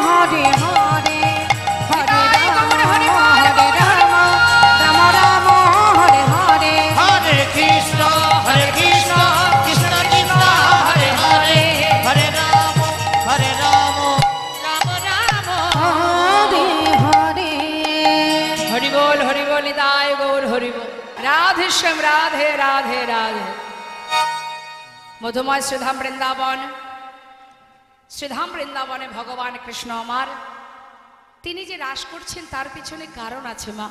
হরে হরে হরে রাম রাম রাম হরে হরে হরে কৃষ্ণ কৃষ্ণ কৃষ্ণ হরে হরে হরে রাম রাম রাম হরে হরে। হরি বল নিতাই গৌর হরি বল। রাধে শ্যাম রাধে রাধে রাধে। মধুময় শ্রীধাম বৃন্দাবনে ভগবান কৃষ্ণ আমার তিনি যে রাস করছেন তার পিছনে কারণ আছে মা।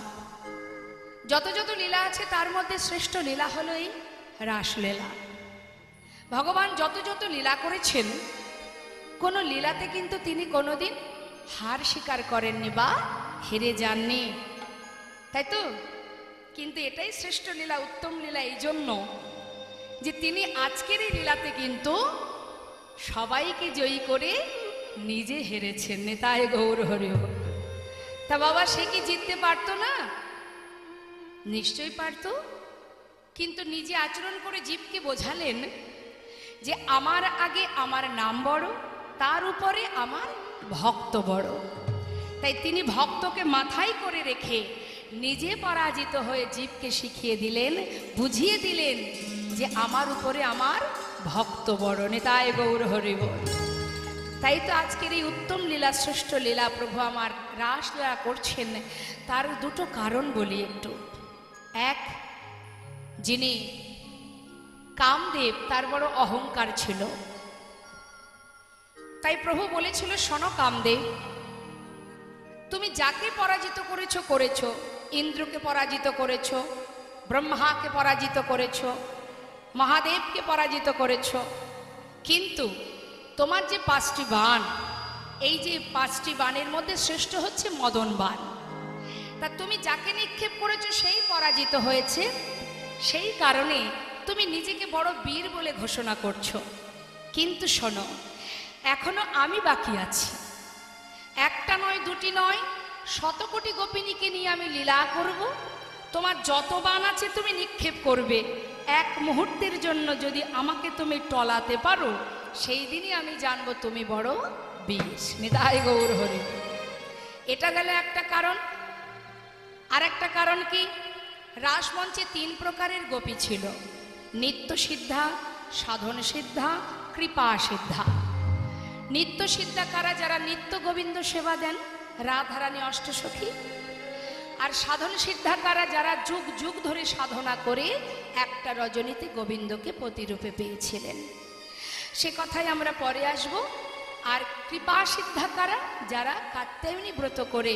যত যত লীলা আছে তার মধ্যে শ্রেষ্ঠ লীলা হলো এই রাসলীলা। ভগবান যত যত লীলা করেছেন কোন লীলাতে কিন্তু তিনি কোনোদিন হার স্বীকার করেননি বা হেরে যাননি, তাই তো? কিন্তু এটাই শ্রেষ্ঠ লীলা, উত্তম লীলা এই জন্য যে তিনি আজকের এই লীলাতে কিন্তু সবাইকে জয়ী করে নিজে হেরেছেন। নেতায় গৌর হরি বল। তা বাবা সে কি জিততে পারতো না? নিশ্চয়ই পারত, কিন্তু নিজে আচরণ করে জীবকে বোঝালেন যে আমার আগে আমার নাম বড়, তার উপরে আমার ভক্ত বড়। তাই তিনি ভক্তকে মাথায় করে রেখে নিজে পরাজিত হয়ে জীবকে শিখিয়ে দিলেন, বুঝিয়ে দিলেন যে আমার উপরে আমার ভক্ত বড়। নেতায় গৌর হরি বল। তাই তো আজকের এই উত্তম লীলা, শ্রেষ্ঠ লীলা প্রভু আমার রাসলীলা করছেন, তার দুটো কারণ বলি একটু। এক, যিনি কামদেব তার বড় অহংকার ছিল, তাই প্রভু বলেছিল শোনো কামদেব, তুমি যাকে পরাজিত করেছো, ইন্দ্রকে পরাজিত করেছো, ব্রহ্মাকে পরাজিত করেছো, মহাদেবকে পরাজিত করেছো, কিন্তু তোমার যে 5টি বাণ, এই যে 5টি বাণের মধ্যে শ্রেষ্ঠ হচ্ছে মদন বাণ। তা তুমি যাকে নিক্ষেপ করেছো সেই পরাজিত হয়েছে, সেই কারণে তুমি নিজেকে বড় বীর বলে ঘোষণা করছো। কিন্তু শোনো, এখনো আমি বাকি আছি। একটা নয়, দুটি নয়, 100 কোটি গোপিনীকে নিয়ে আমি লীলা করব। তোমার যত বাণ আছে তুমি নিক্ষেপ করবে। এক মুহূর্তের জন্য যদি আমাকে তুমি টলাতে পারো, সেই দিনই আমি জানবো তুমি বড় বীর। নিতাই গৌর হরি। এটা গেল একটা কারণ। আর একটা কারণ কি, রাসমঞ্চে 3 প্রকারের গোপী ছিল, নিত্য সিদ্ধা, সাধন সিদ্ধা, কৃপা সিদ্ধা। নিত্য সিদ্ধা কারা? যারা নিত্য গোবিন্দ সেবা দেন, রাধারানী অষ্টসখী। আর সাধন সিদ্ধা কারা? যারা যুগ যুগ ধরে সাধনা করে একটা রজনীতে গোবিন্দকে প্রতিরূপে পেয়েছিলেন। সে কথাই আমরা পরে আসব। আর কৃপা সিদ্ধা কারা? যারা কাত্যায়নী ব্রত করে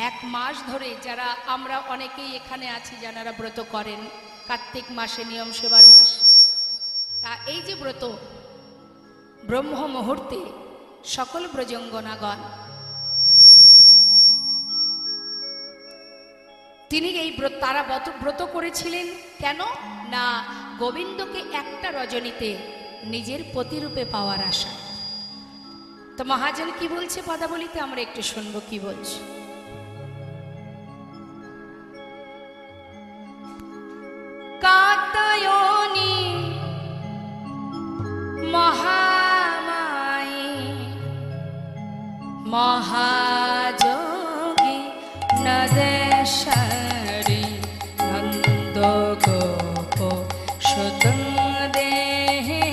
1 মাস ধরে, যারা আমরা অনেকেই এখানে আছি যারা ব্রত করেন, কার্তিক মাসে নিয়ম সেবার মাস। তা এই যে ব্রত, ব্রহ্ম মুহূর্তে সকল ব্রজঙ্গনাগণ তিনি এই তারা ব্রত করেছিলেন কেন না? গোবিন্দকে একটা রজনীতে নিজের প্রতিরূপে পাওয়ার আশা। তো মহাজন কি বলছে পদাবলিতে, আমরা একটু শুনবো কি বলছে। কাত্যায়নী মহামায়ী মহাযোগী নদেশ্বরী নন্দ গোপ সুতং দেহে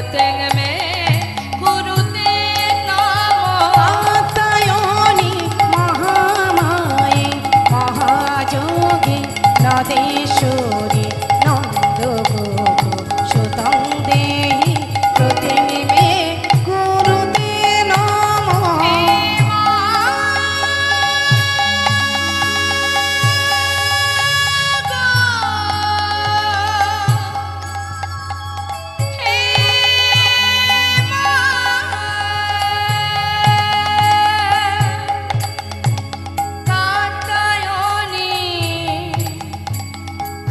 कृते मे कुरुते नमः। कात्यायनी महामाये महायोगी नदेश्वरी नन्दगोप सुतं देहि कृतिं मे कुरुते नमः।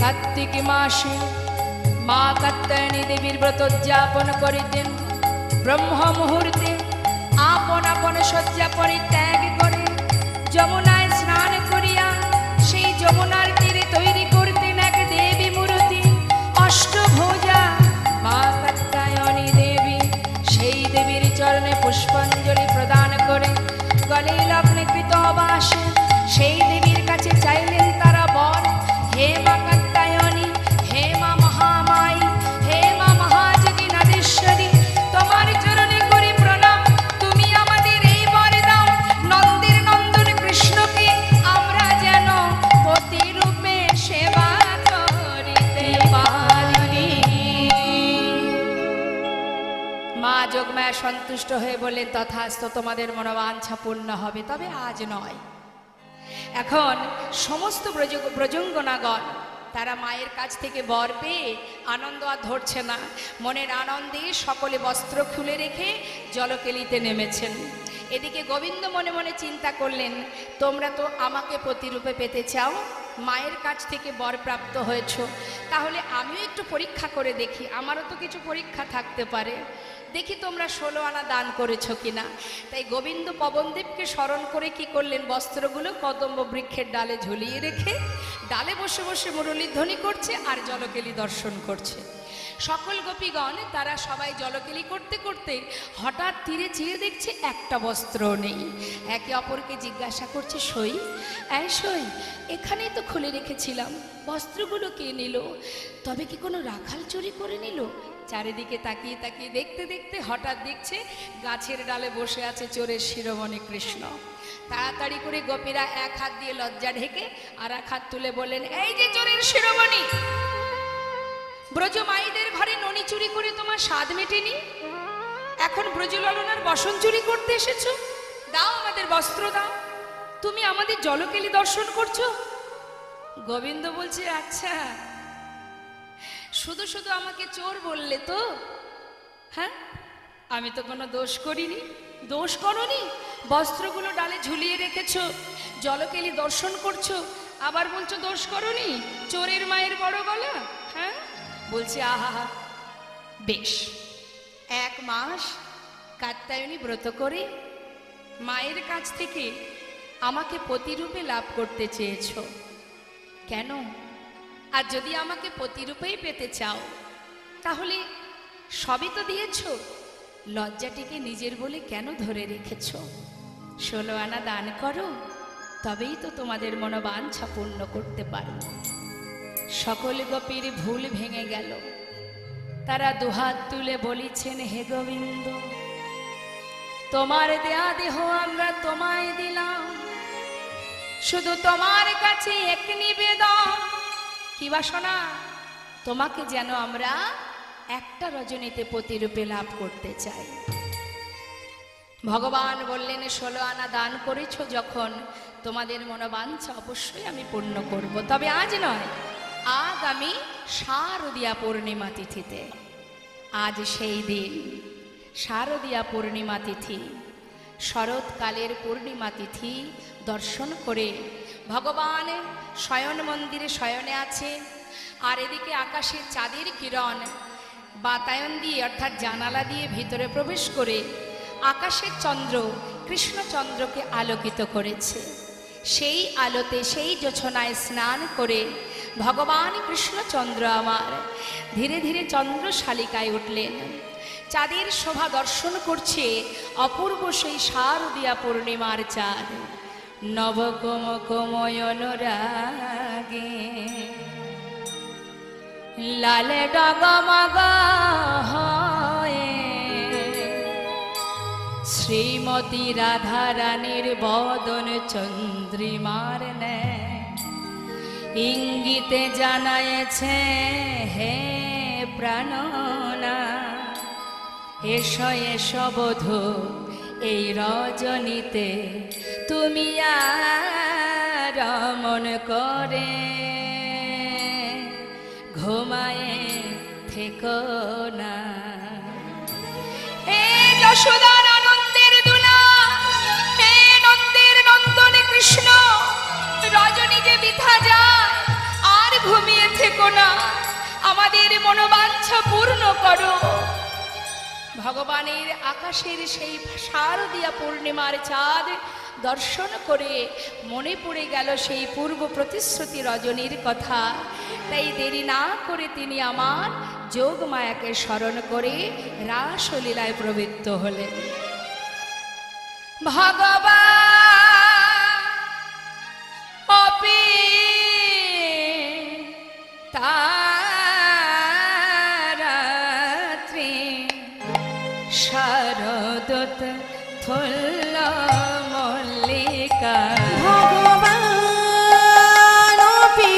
কার্তিক মাসে মা কাত্যায়নী দেবীর ব্রত উদযাপন করিতেন। ব্রহ্ম মুহূর্তে আপন আপন শয্যা পরিত্যাগ করে যমুনায় স্নান করিয়া সেই যমুনার তীরে তৈরি করতেন এক দেবী মূর্তি অষ্টভুজা মা কাত্যায়নী দেবী। সেই দেবীর চরণে পুষ্পাঞ্জলি প্রদান করে গলে লগ্নকৃত অবাসে সেই দেবীর কাছে চাইলেন তারা বর। হে মা কাত্যায়নী, হে মা মহামায়ী, হে মা মহাযোগী নাদেশ্বরী, তোমার চরণে করি প্রণাম। তুমি আমাদের এই বর দাও, নন্দের নন্দন কৃষ্ণকে আমরা যেন পতি রূপে সেবা করিতে পারি। মা যোগমায়া সন্তুষ্ট হয়ে বললেন, তথাস্তু, তোমাদের মনোবাঞ্ছা পূর্ণ হবে, তবে আজ নয়। এখন সমস্ত ব্রজঙ্গনাগণ তারা মায়ের কাছ থেকে বর পেয়ে আনন্দ আর ধরছে না। মনের আনন্দে সকলে বস্ত্র খুলে রেখে জলকেলিতে নেমেছেন। এদিকে গোবিন্দ মনে মনে চিন্তা করলেন, তোমরা তো আমাকে প্রতিরূপে পেতে চাও, মায়ের কাছ থেকে বর প্রাপ্ত হয়েছ, তাহলে আমিও একটু পরীক্ষা করে দেখি, আমারও তো কিছু পরীক্ষা থাকতে পারে, দেখি তোমরা 16 আনা দান করেছ কিনা। তাই গোবিন্দ পবনদেবকে স্মরণ করে কি করলেন, বস্ত্রগুলো কদম্ব বৃক্ষের ডালে ঝুলিয়ে রেখে ডালে বসে বসে মুরলীধ্বনি করছে আর জলকেলি দর্শন করছে। সকল গোপীগণ তারা সবাই জলকেলি করতে করতে হঠাৎ তীরে চেয়ে দেখছে একটা বস্ত্রও নেই। একে অপরকে জিজ্ঞাসা করছে, সই সই, এখানেই তো খুলে রেখেছিলাম, বস্ত্রগুলো কে নিল? তবে কি কোনো রাখাল চুরি করে নিল? চারিদিকে তাকিয়ে তাকিয়ে দেখতে দেখতে হঠাৎ দেখছে গাছের ডালে বসে আছে চোরের শিরোমণি কৃষ্ণ। তাড়াতাড়ি করে গোপীরা এক হাত দিয়ে লজ্জা ঢেকে আর এক হাত তুলে বললেন, এই যে চোরের শিরোমণি, ব্রজ মাইদের ঘরে ননি চুরি করে তোমার স্বাদ মেটেনি, এখন ব্রজললনার বসন চুরি করতে এসেছো? দাও আমাদের বস্ত্র দাও, তুমি আমাদের জলকেলি দর্শন করছো। গোবিন্দ বলছে, আচ্ছা শুধু শুধু আমাকে চোর বললে তো? হ্যাঁ, আমি তো কোনো দোষ করিনি। দোষ করনি, বস্ত্রগুলো ডালে ঝুলিয়ে রেখেছো, জলকেলি দর্শন করছো, আবার বলছো দোষ করনি, চোরের মায়ের বড় গলা। হ্যাঁ, বলছে আহা, বেশ, 1 মাস কাত্যায়নী ব্রত করে মায়ের কাছ থেকে আমাকে পতিরূপে লাভ করতে চেয়েছো কেন? আর যদি আমাকে পতিরূপেই পেতে চাও তাহলে সবই তো দিয়েছ, লজ্জাটিকে নিজের বলে কেন ধরে রেখেছ? 16 আনা দান করো, তবেই তো তোমাদের মনোবাঞ্ছা পূর্ণ করতে পারো। সকল গোপীর ভুল ভেঙে গেল। তারা দুহাত তুলে বলিছেন, হে গোবিন্দ, তোমার দেয়া দেহ আমরা তোমায় দিলাম, শুধু তোমার কাছে এক নিবেদন, কি বাসনা? তোমাকে যেন আমরা একটা রজনীতে প্রতিরূপে লাভ করতে চাই। ভগবান বললেন, 16 আনা দান করেছ যখন, তোমাদের মনোবাঞ্ছা অবশ্যই আমি পূর্ণ করব, তবে আজ নয়, আগামী শারদীয়া পূর্ণিমা তিথিতে। আজ সেই দিন, শারদীয়া পূর্ণিমা তিথি, শরৎকালের পূর্ণিমা তিথি দর্শন করে ভগবান শয়ন মন্দিরে শয়নে আছে, আর এদিকে আকাশে চাঁদের কিরণ বাতায়ন দিয়ে অর্থাৎ জানালা দিয়ে ভিতরে প্রবেশ করে আকাশের চন্দ্র কৃষ্ণচন্দ্রকে আলোকিত করেছে। সেই আলোতে সেই জোছনায় স্নান করে ভগবান কৃষ্ণচন্দ্র আমার ধীরে ধীরে চন্দ্রশালিকায় উঠলেন। চাঁদের শোভা দর্শন করছে অপূর্ব সেই শারদীয়া পূর্ণিমার চাঁদ। নবকুমকুময়নুরাগে লালে ডগমগ হয়ে শ্রীমতী রাধা রানীর বদন চন্দ্রিমার ন্যায় ইঙ্গিতে জানায়েছে, হে প্রাণনা এসো এসো বধূ এই রজনীতে তুমি আর মন করে ঘুমায়ে থেকো না। হে যশোদা আনন্দের দুলা, হে নন্দের নন্দনে কৃষ্ণ, রজনী যে বৃথা যায়, আর ঘুমিয়ে থেকো না, আমাদের মনোবাঞ্ছা পূর্ণ করো। ভগবানের আকাশের সেই শারদীয়া পূর্ণিমার চাঁদ দর্শন করে মনে পড়ে গেল সেই পূর্ব প্রতিশ্রুতি রজনীর কথা। তাই দেরি না করে তিনি আমার যোগ মায়াকে স্মরণ করে রাসলীলায় প্রবৃত্ত হলেন। ভগবান অপি তারাত্রি শারদত ফুল্ল মল্লিকা। ভগবান অপি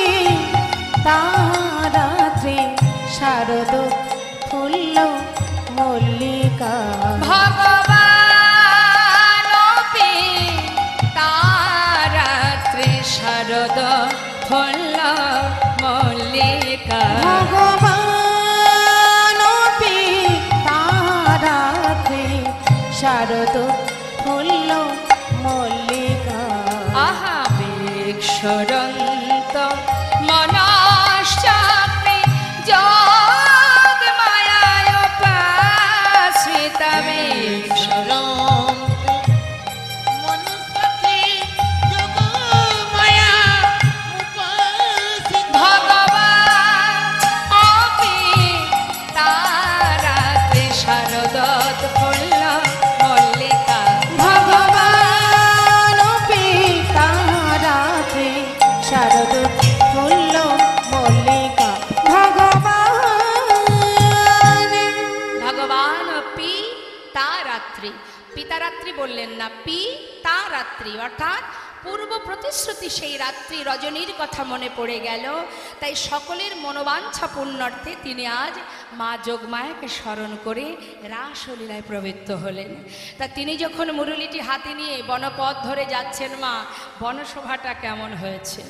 তারাত্রি শারদ ফুল্ল মল্লিকা। ভগবান অপি তারাত্রি শারদ ফুল্ল মল্লিকা। ভগবান অপি তারাত্রি শারদ ফুল্ল মল্লিকা। আহা বিক্ষরন্ত মনশ্চাপি যোগ মায়ায় উপাশ্রিতা ভগবান অপি তারাত্রি শারদত ফুল্ল মল্লিকা। ভগবান অপি তারাত্রি শারদ ফুল্ল মল্লিকা। ভগবান পি তারাত্রি, পিতারাত্রি বললেন না, পি তারাত্রি অর্থাৎ পূর্ব প্রতিশ্রুতি সেই রাত্রি রজনীর কথা মনে পড়ে গেল। তাই সকলের মনোবাঞ্ছা পূর্ণার্থে তিনি আজ মা যোগমায়াকে স্মরণ করে রাসলীলায় প্রবৃত্ত হলেন। তা তিনি যখন মুরলীটি হাতে নিয়ে বনপথ ধরে যাচ্ছেন, মা বনশোভাটা কেমন হয়েছে?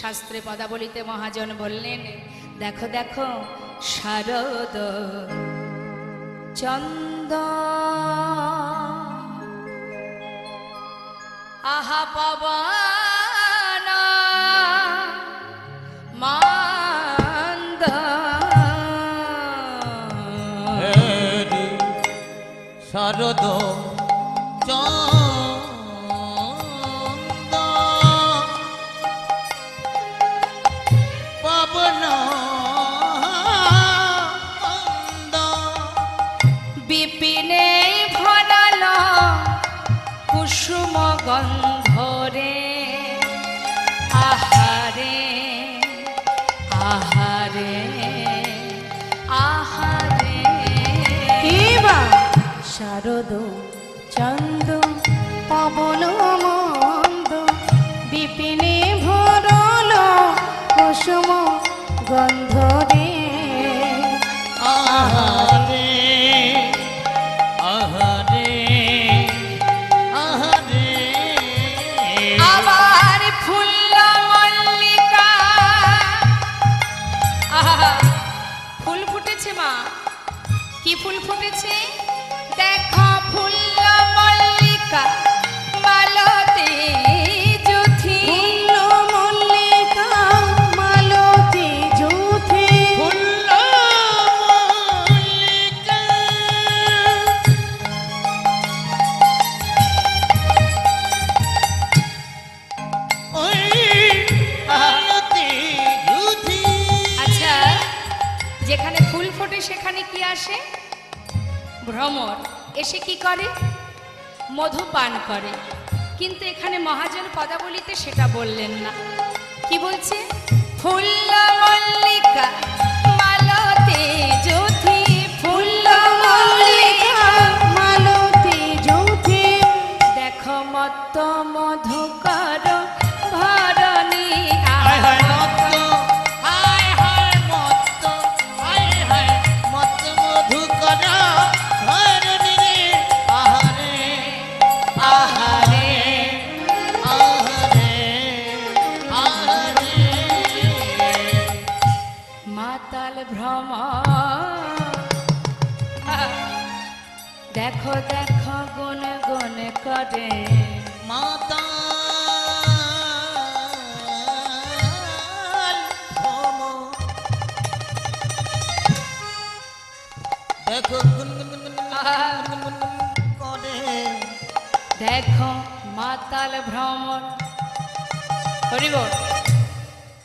শাস্ত্রে পদাবলিতে মহাজন বললেন, দেখো দেখো শারদ চন্দ আহা পবন মন্দ শারদ চন্দ পবন মন্দ বিপিনে ভরাল কুসুম গন্ধরে আহারে আহারে আহারে। কিবা শারদ চন্দ পবন মন্দ বিপিনে ভরল কুসুম গন্ধ রে। আহারে আহারে আহারে। আবার ফুল্ল মল্লিকা, আহা ফুল ফুটেছে মা, কি ফুল ফুটেছে? দেখো ফুল্ল মল্লিকা মালতী যুথি। ফুল্ল মল্লিকা মালতী যুথি। ফুল্ল মল্লিকা ওই মালতী যুথি। আচ্ছা, যেখানে ফুল ফোটে সেখানে কি আসে? ভ্রমর এসে কি করে? মধু পান করে। কিন্তু এখানে মহাজন পদাবলিতে সেটা বললেন না। কি বলছে? ফুল্ল মল্লিকা মালতী যুথি। ফুল্ল মল্লিকা মালতী যুথি। দেখো দেখো গুন গুন করে মাতাল ভ্রমর। দেখো গুনগুন করে দেখো মাতাল ভ্রমর। হরিবল,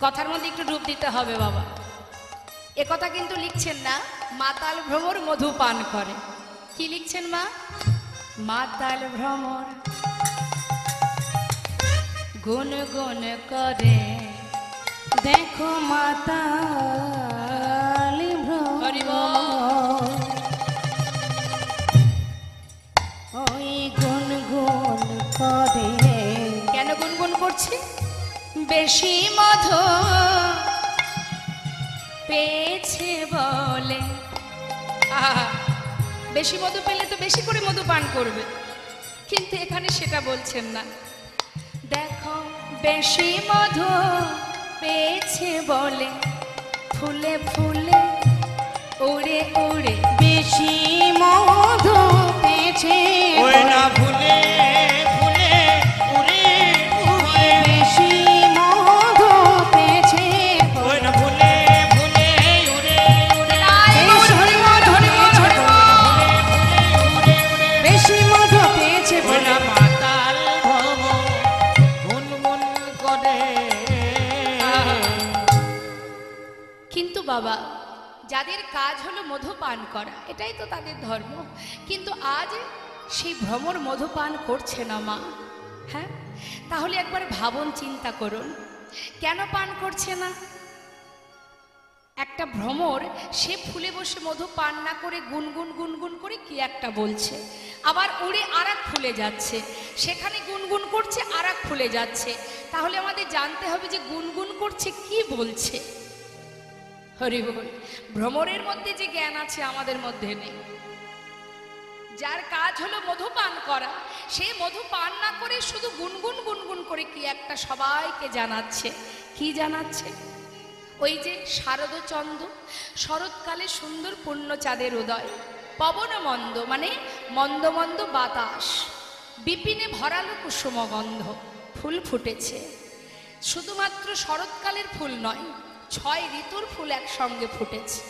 কথার মধ্যে একটু ডুব দিতে হবে বাবা। এ কথা কিন্তু লিখছেন না মাতাল ভ্রমর মধু পান করে। কি লিখছেন মা? মাতাল ভ্রমর গুন গুন করে দেখো মাতালি ভ্রমর, ওই গুনগুন করে। কেন গুনগুন করছে? বেশি মধু পেয়েছে বলে। আহা, বেশি মধু পেলে তো বেশি করে মধু পান করবে, কিন্তু এখানে সেটা বলছেন না। দেখো বেশি মধু পেয়েছে বলে ফুলে ফুলে উড়ে উড়ে বেশি মধু পেয়েছে ওই না ফুলে ফুলে উড়ে উড়ে। বেশি মধু পেয়েছে ওই না ফুলে ফুলে উড়ে উড়ে। বেশি মধু পেয়েছে ওই না মাতাল ভ্রমর গুনগুন করে। কিন্তু বাবা, যাদের কাজ হলো মধু পান করা, এটাই তো তাদের ধর্ম, কিন্তু আজ সেই ভ্রমর মধু পান করছে না মা। হ্যাঁ, তাহলে একবার ভাবুন, চিন্তা করুন, কেন পান করছে না? একটা ভ্রমর সে ফুলে বসে মধু পান না করে গুনগুন গুনগুন করে কি একটা বলছে, আবার উড়ে আর এক ফুলে যাচ্ছে, সেখানে গুনগুন করছে আর এক ফুলে যাচ্ছে। তাহলে আমাদের জানতে হবে যে গুনগুন করছে কি বলছে। হরি বল। ভ্রমরের মধ্যে যে জ্ঞান আছে আমাদের মধ্যে নেই। যার কাজ হলো মধু পান করা, সে মধু পান না করে শুধু গুনগুন গুনগুন করে কি একটা সবাইকে জানাচ্ছে। কি জানাচ্ছে? ওই যে শারদ চন্দ্র, শরৎকালে সুন্দর পূর্ণ চাঁদের উদয়, পবন মন্দ মানে মন্দ মন্দ বাতাস, বিপিনে ভরালো কুসুম গন্ধ, ফুল ফুটেছে। শুধুমাত্র শরৎকালের ফুল নয়, 6 ঋতুর ফুল একসঙ্গে ফুটেছে।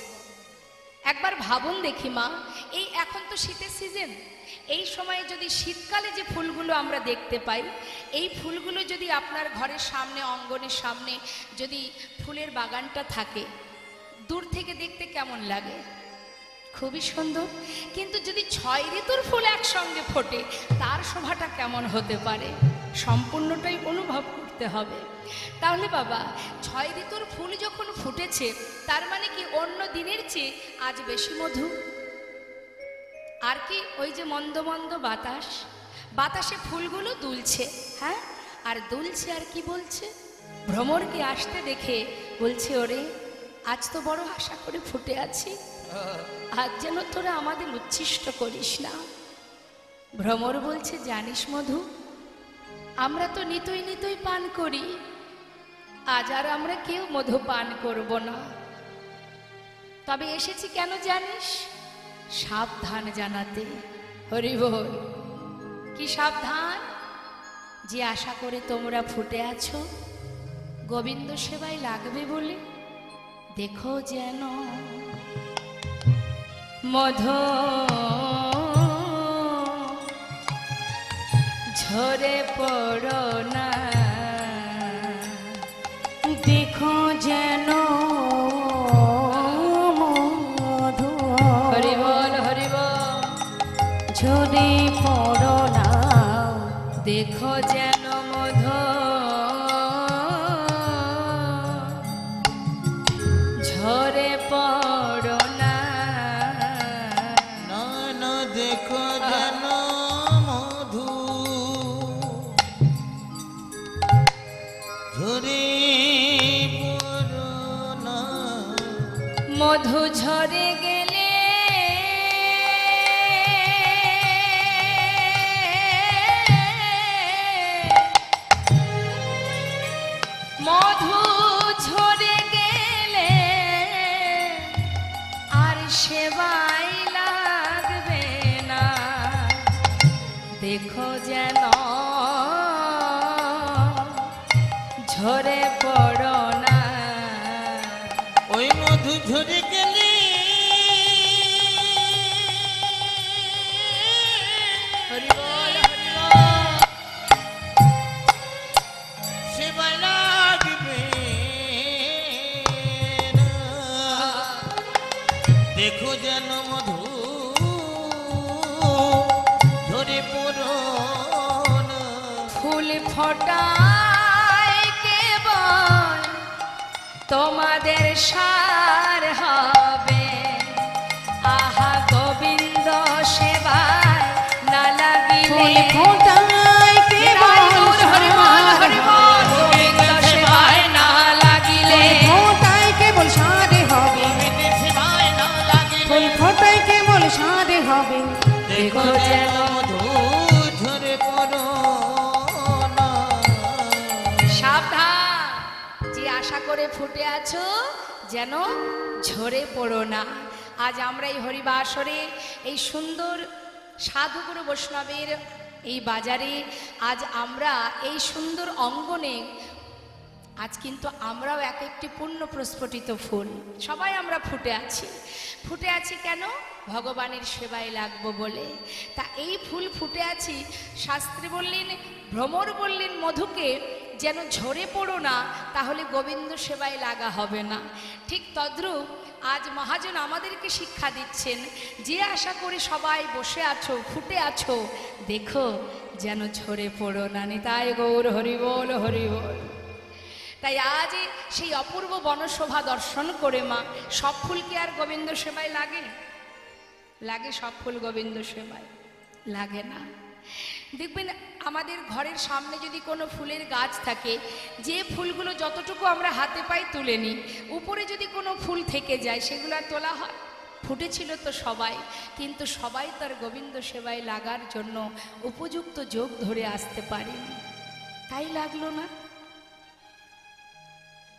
একবার ভাবুন দেখি মা, এই এখন তো শীতের সিজন, এই সময়ে যদি শীতকালে যে ফুলগুলো আমরা দেখতে পাই, এই ফুলগুলো যদি আপনার ঘরের সামনে, অঙ্গনের সামনে যদি ফুলের বাগানটা থাকে, দূর থেকে দেখতে কেমন লাগে? খুবই সুন্দর। কিন্তু যদি 6 ঋতুর ফুল একসঙ্গে ফোটে, তার শোভাটা কেমন হতে পারে? সম্পূর্ণটাই অনুভব করতে হবে। তাহলে বাবা, 6 ঋতুর ফুল যখন ফুটেছে, তার মানে কি অন্য দিনের চেয়ে আজ বেশি মধু? আর কি ওই যে মন্দ মন্দ বাতাস, বাতাসে ফুলগুলো দুলছে, হ্যাঁ, আর দুলছে আর কি বলছে? ভ্রমরকে আসতে দেখে বলছে, ওরে আজ তো বড় আশা করে ফুটে আছি, আজ যেন তোরা আমাদের উচ্ছিষ্ট করিস না। ভ্রমর বলছে, জানিস মধু, আমরা তো নিতই নিতই পান করি, আজ আর আমরা কেউ মধু পান করব না। তবে এসেছি কেন জানিস? সাবধান জানাতে। হরি বল। কি সাবধান? যে আশা করে তোমরা ফুটে আছো, গোবিন্দ সেবায় লাগবে বলে, দেখো যেন মধু ঝরে পড়ো না, দেখো যেন মধু হরি বল হরি বল, ঝরে পড়ো না, দেখো যেন মধু ঝরে পড়ো না। না না দেখো যেন মধু ঝরে পড়ো না। মধু ঝরে গেলে মধু ঝরে গেলে আর সেবাই লাগবে না। দেখো যেন ঝরে পড়ো না। ওই মধু ঝরে গেলে হরি বল, হরি বল। সেবায় লাগবে না। দেখো যেন মধু ঝরে পড়ো না। ফুল ফোটায় কেবল তোমাদের সার হবে, আহা গোবিন্দ সেবায় না লাগিলে। ফুল ফোটায় কেবল হরি বল, হরি বল। গোবিন্দ সেবায় না লাগিলে, ফোটায় কেবল সাদে হবে, গোবিন্দের সেবায় না লাগিলে। ফুল ফোটায় কেবল সাদে হবে। দেখো যেন মধু ঝরে পড়ো না। সাবধান, যে আশা করে ফুটে আছো যেন ঝরে পড়ো না। আজ আমরা এই হরিবাসরে এই সুন্দর সাধুগুরু বৈষ্ণবের এই বাজারে, আজ আমরা এই সুন্দর অঙ্গনে, আজ কিন্তু আমরাও এক একটি পূর্ণ প্রস্ফুটিত ফুল, সবাই আমরা ফুটে আছি। ফুটে আছি কেন? ভগবানের সেবায় লাগবো বলে। তা এই ফুল ফুটে আছি, শাস্ত্রী বললেন, ভ্রমর বললেন মধুকে যেন ঝরে পড়ো না, তাহলে গোবিন্দ সেবায় লাগা হবে না। ঠিক তদ্রূপ আজ মহাজন আমাদেরকে শিক্ষা দিচ্ছেন, যে আশা করে সবাই বসে আছো, ফুটে আছো, দেখো যেন ঝরে পড়ো না। নিতাই গৌর হরি বল, হরি বল। তাই আজ সেই অপূর্ব বনশোভা দর্শন করে মা, সব ফুল কি আর গোবিন্দ সেবায় লাগে? লাগে সব ফুল গোবিন্দ সেবায়? লাগে না। দেখবেন আমাদের ঘরের সামনে যদি কোনো ফুলের গাছ থাকে, যে ফুলগুলো যতটুকু আমরা হাতে পাই তুলে নিই, উপরে যদি কোনো ফুল থেকে যায় সেগুলো আর তোলা হয়? ফুটেছিল তো সবাই, কিন্তু সবাই তার গোবিন্দ সেবায় লাগার জন্য উপযুক্ত যোগ ধরে আসতে পারেনি, তাই লাগলো না।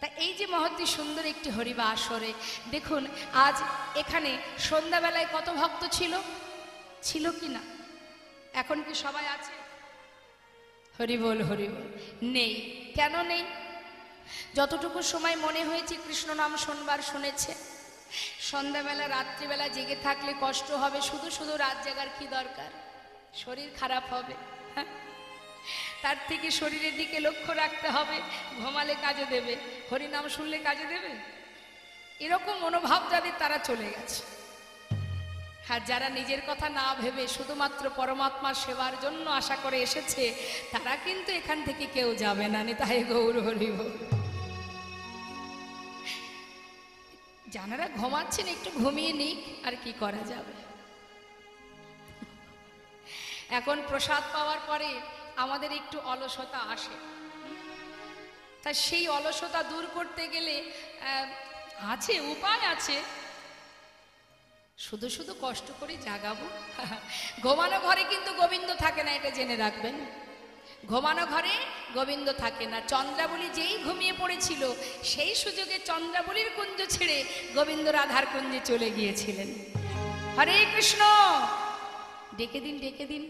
তা এই যে মহতী সুন্দর একটি হরিবা আসরে, দেখুন আজ এখানে সন্ধ্যাবেলায় কত ভক্ত ছিল, ছিল কি না? এখন কি সবাই আছে? হরি বল, হরি বল। নেই। কেন নেই? যতটুকু সময় মনে হয়েছে কৃষ্ণ নাম শোনবার শুনেছে। সন্ধ্যাবেলা রাত্রিবেলা জেগে থাকলে কষ্ট হবে, শুধু শুধু রাত জাগার কি দরকার? শরীর খারাপ হবে। হ্যাঁ, তার থেকে শরীরের দিকে লক্ষ্য রাখতে হবে। ঘুমালে কাজে দেবে, হরিনাম শুনলে কাজে দেবে? এরকম মনোভাব যাদের, তারা চলে গেছে। আর যারা নিজের কথা না ভেবে শুধুমাত্র পরমাত্মার সেবার জন্য আশা করে এসেছে, তারা কিন্তু এখান থেকে কেউ যাবে না। নিতাই গৌর হরি বল। যারা ঘুমাচ্ছেন একটু ঘুমিয়ে নিক, আর কি করা যাবে। এখন প্রসাদ পাওয়ার পরে আমাদের একটু অলসতা আসে, তা সেই অলসতা দূর করতে গেলে আছে, উপায় আছে। শুধু শুধু কষ্ট করে জাগাবো? ঘুমানো ঘরে কিন্তু গোবিন্দ থাকে না, এটা জেনে রাখবেন। ঘুমানো ঘরে গোবিন্দ থাকে না। চন্দ্রাবলী যেই ঘুমিয়ে পড়েছিল, সেই সুযোগে চন্দ্রাবলীর কুঞ্জ ছেড়ে গোবিন্দ রাধার কুঞ্জে চলে গিয়েছিলেন। হরে কৃষ্ণ, ডেকে দিন, ডেকে দিন।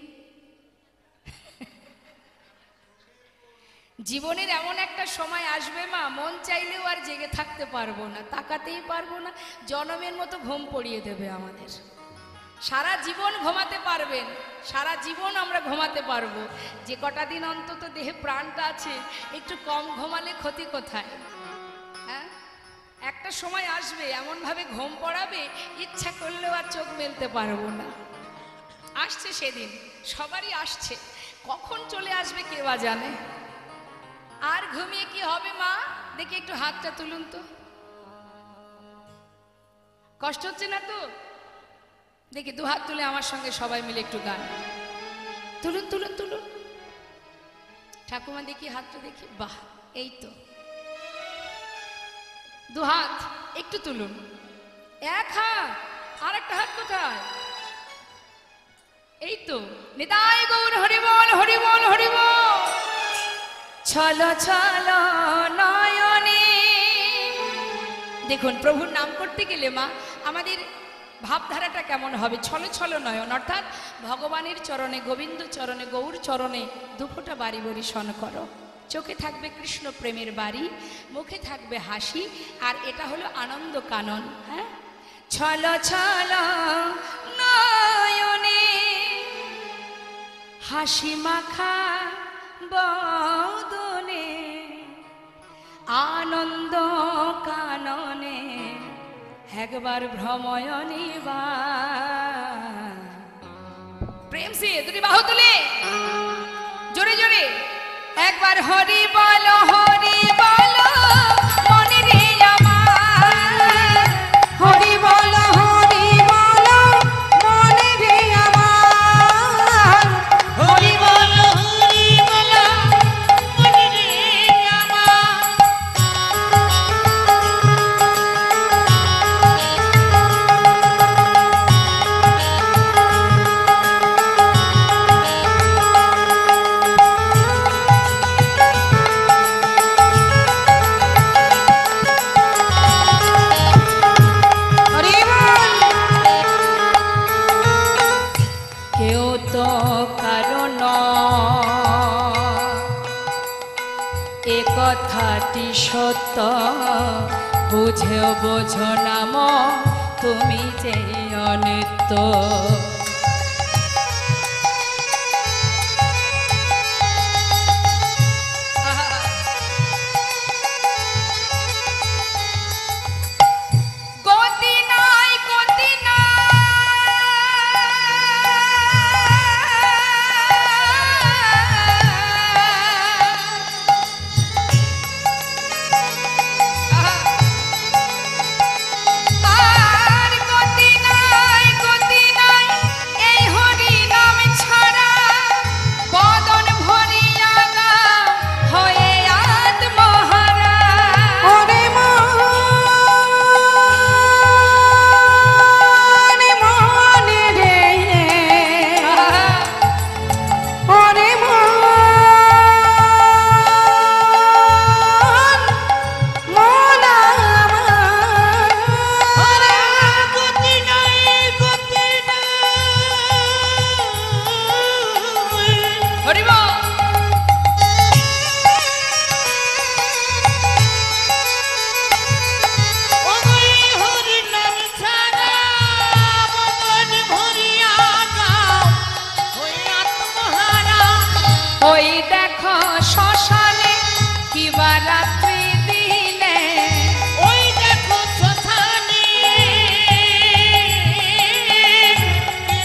জীবনের এমন একটা সময় আসবে মা, মন চাইলেও আর জেগে থাকতে পারবো না, তাকাতেই পারবো না, জনমের মতো ঘুম পড়িয়ে দেবে আমাদের। সারা জীবন ঘুমাতে পারবেন, সারা জীবন আমরা ঘুমাতে পারবো। যে কটা দিন অন্তত দেহে প্রাণটা আছে, একটু কম ঘুমালে ক্ষতি কোথায়? হ্যাঁ, একটা সময় আসবে এমনভাবে ঘুম পড়াবে, ইচ্ছা করলেও আর চোখ মেলতে পারবো না। আসছে সেদিন, সবারই আসছে, কখন চলে আসবে কে বা জানে। আর ঘুমিয়ে কি হবে মা? দেখি একটু হাতটা তুলুন তো। কষ্ট হচ্ছে না তো? দেখি দু হাত তুলে আমার সঙ্গে সবাই মিলে একটু গান তুলুন, তুলুন, তুলুন। ঠাকুমা দেখি হাতটা দেখি, বাহ, এই তো। দু হাত একটু তুলুন। এক হাত, আর একটা হাত কোথায়? এই তো। নিতাই গৌর হরি বল, হরি বল, হরি বল। চলো চলো নয়নে। দেখুন প্রভুর নাম করতে গেলে মা, আমাদের ভাবধারাটা কেমন হবে? ছলো ছলো নয়ন, অর্থাৎ ভগবানের চরণে, গোবিন্দ চরণে, গৌর চরণে দুফোঁটা বাড়ি বরিশন করো। চোখে থাকবে কৃষ্ণ প্রেমের বাড়ি, মুখে থাকবে হাসি, আর এটা হলো আনন্দ কানন। হ্যাঁ, ছলো ছলো নয়নে হাসি মাখা বদনে আনন্দ কাননে একবার ভ্রময়নী বা। প্রেম সে দুটি বাহু তুলে জোরে জোরে একবার হরি বলো মনে রে আমার, হরি বল মনে রে আমার, হরি বল মনে রে আমার। হরি বল। কেউ তো কারণ এ কথাটি সত্য, বুঝেও বোঝো নাম তুমি যে অনিত্য। গতি নাই গতি আর গতি নাই এই হরি নাম ছাড়া বদন ভরিয়া গা হয়ে আত্মহারা। ওরে মনে রে, ওরে মন আমার। গতি নাই হরি বল। হরি নাম ছাড়া বদন ভরিয়া গাও হই আত্মহারা। ওই দেখো শ্মশানে কিবা রাত্রি দিনে, ওই দেখো শ্মশানে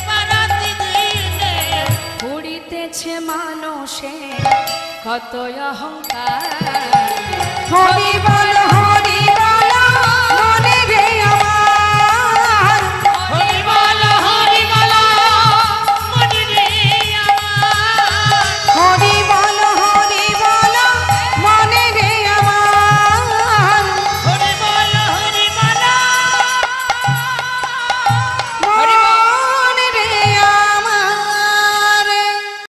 বারাতি দিনে পুড়িতেছে মানুষে কত অহংকার। হরি বল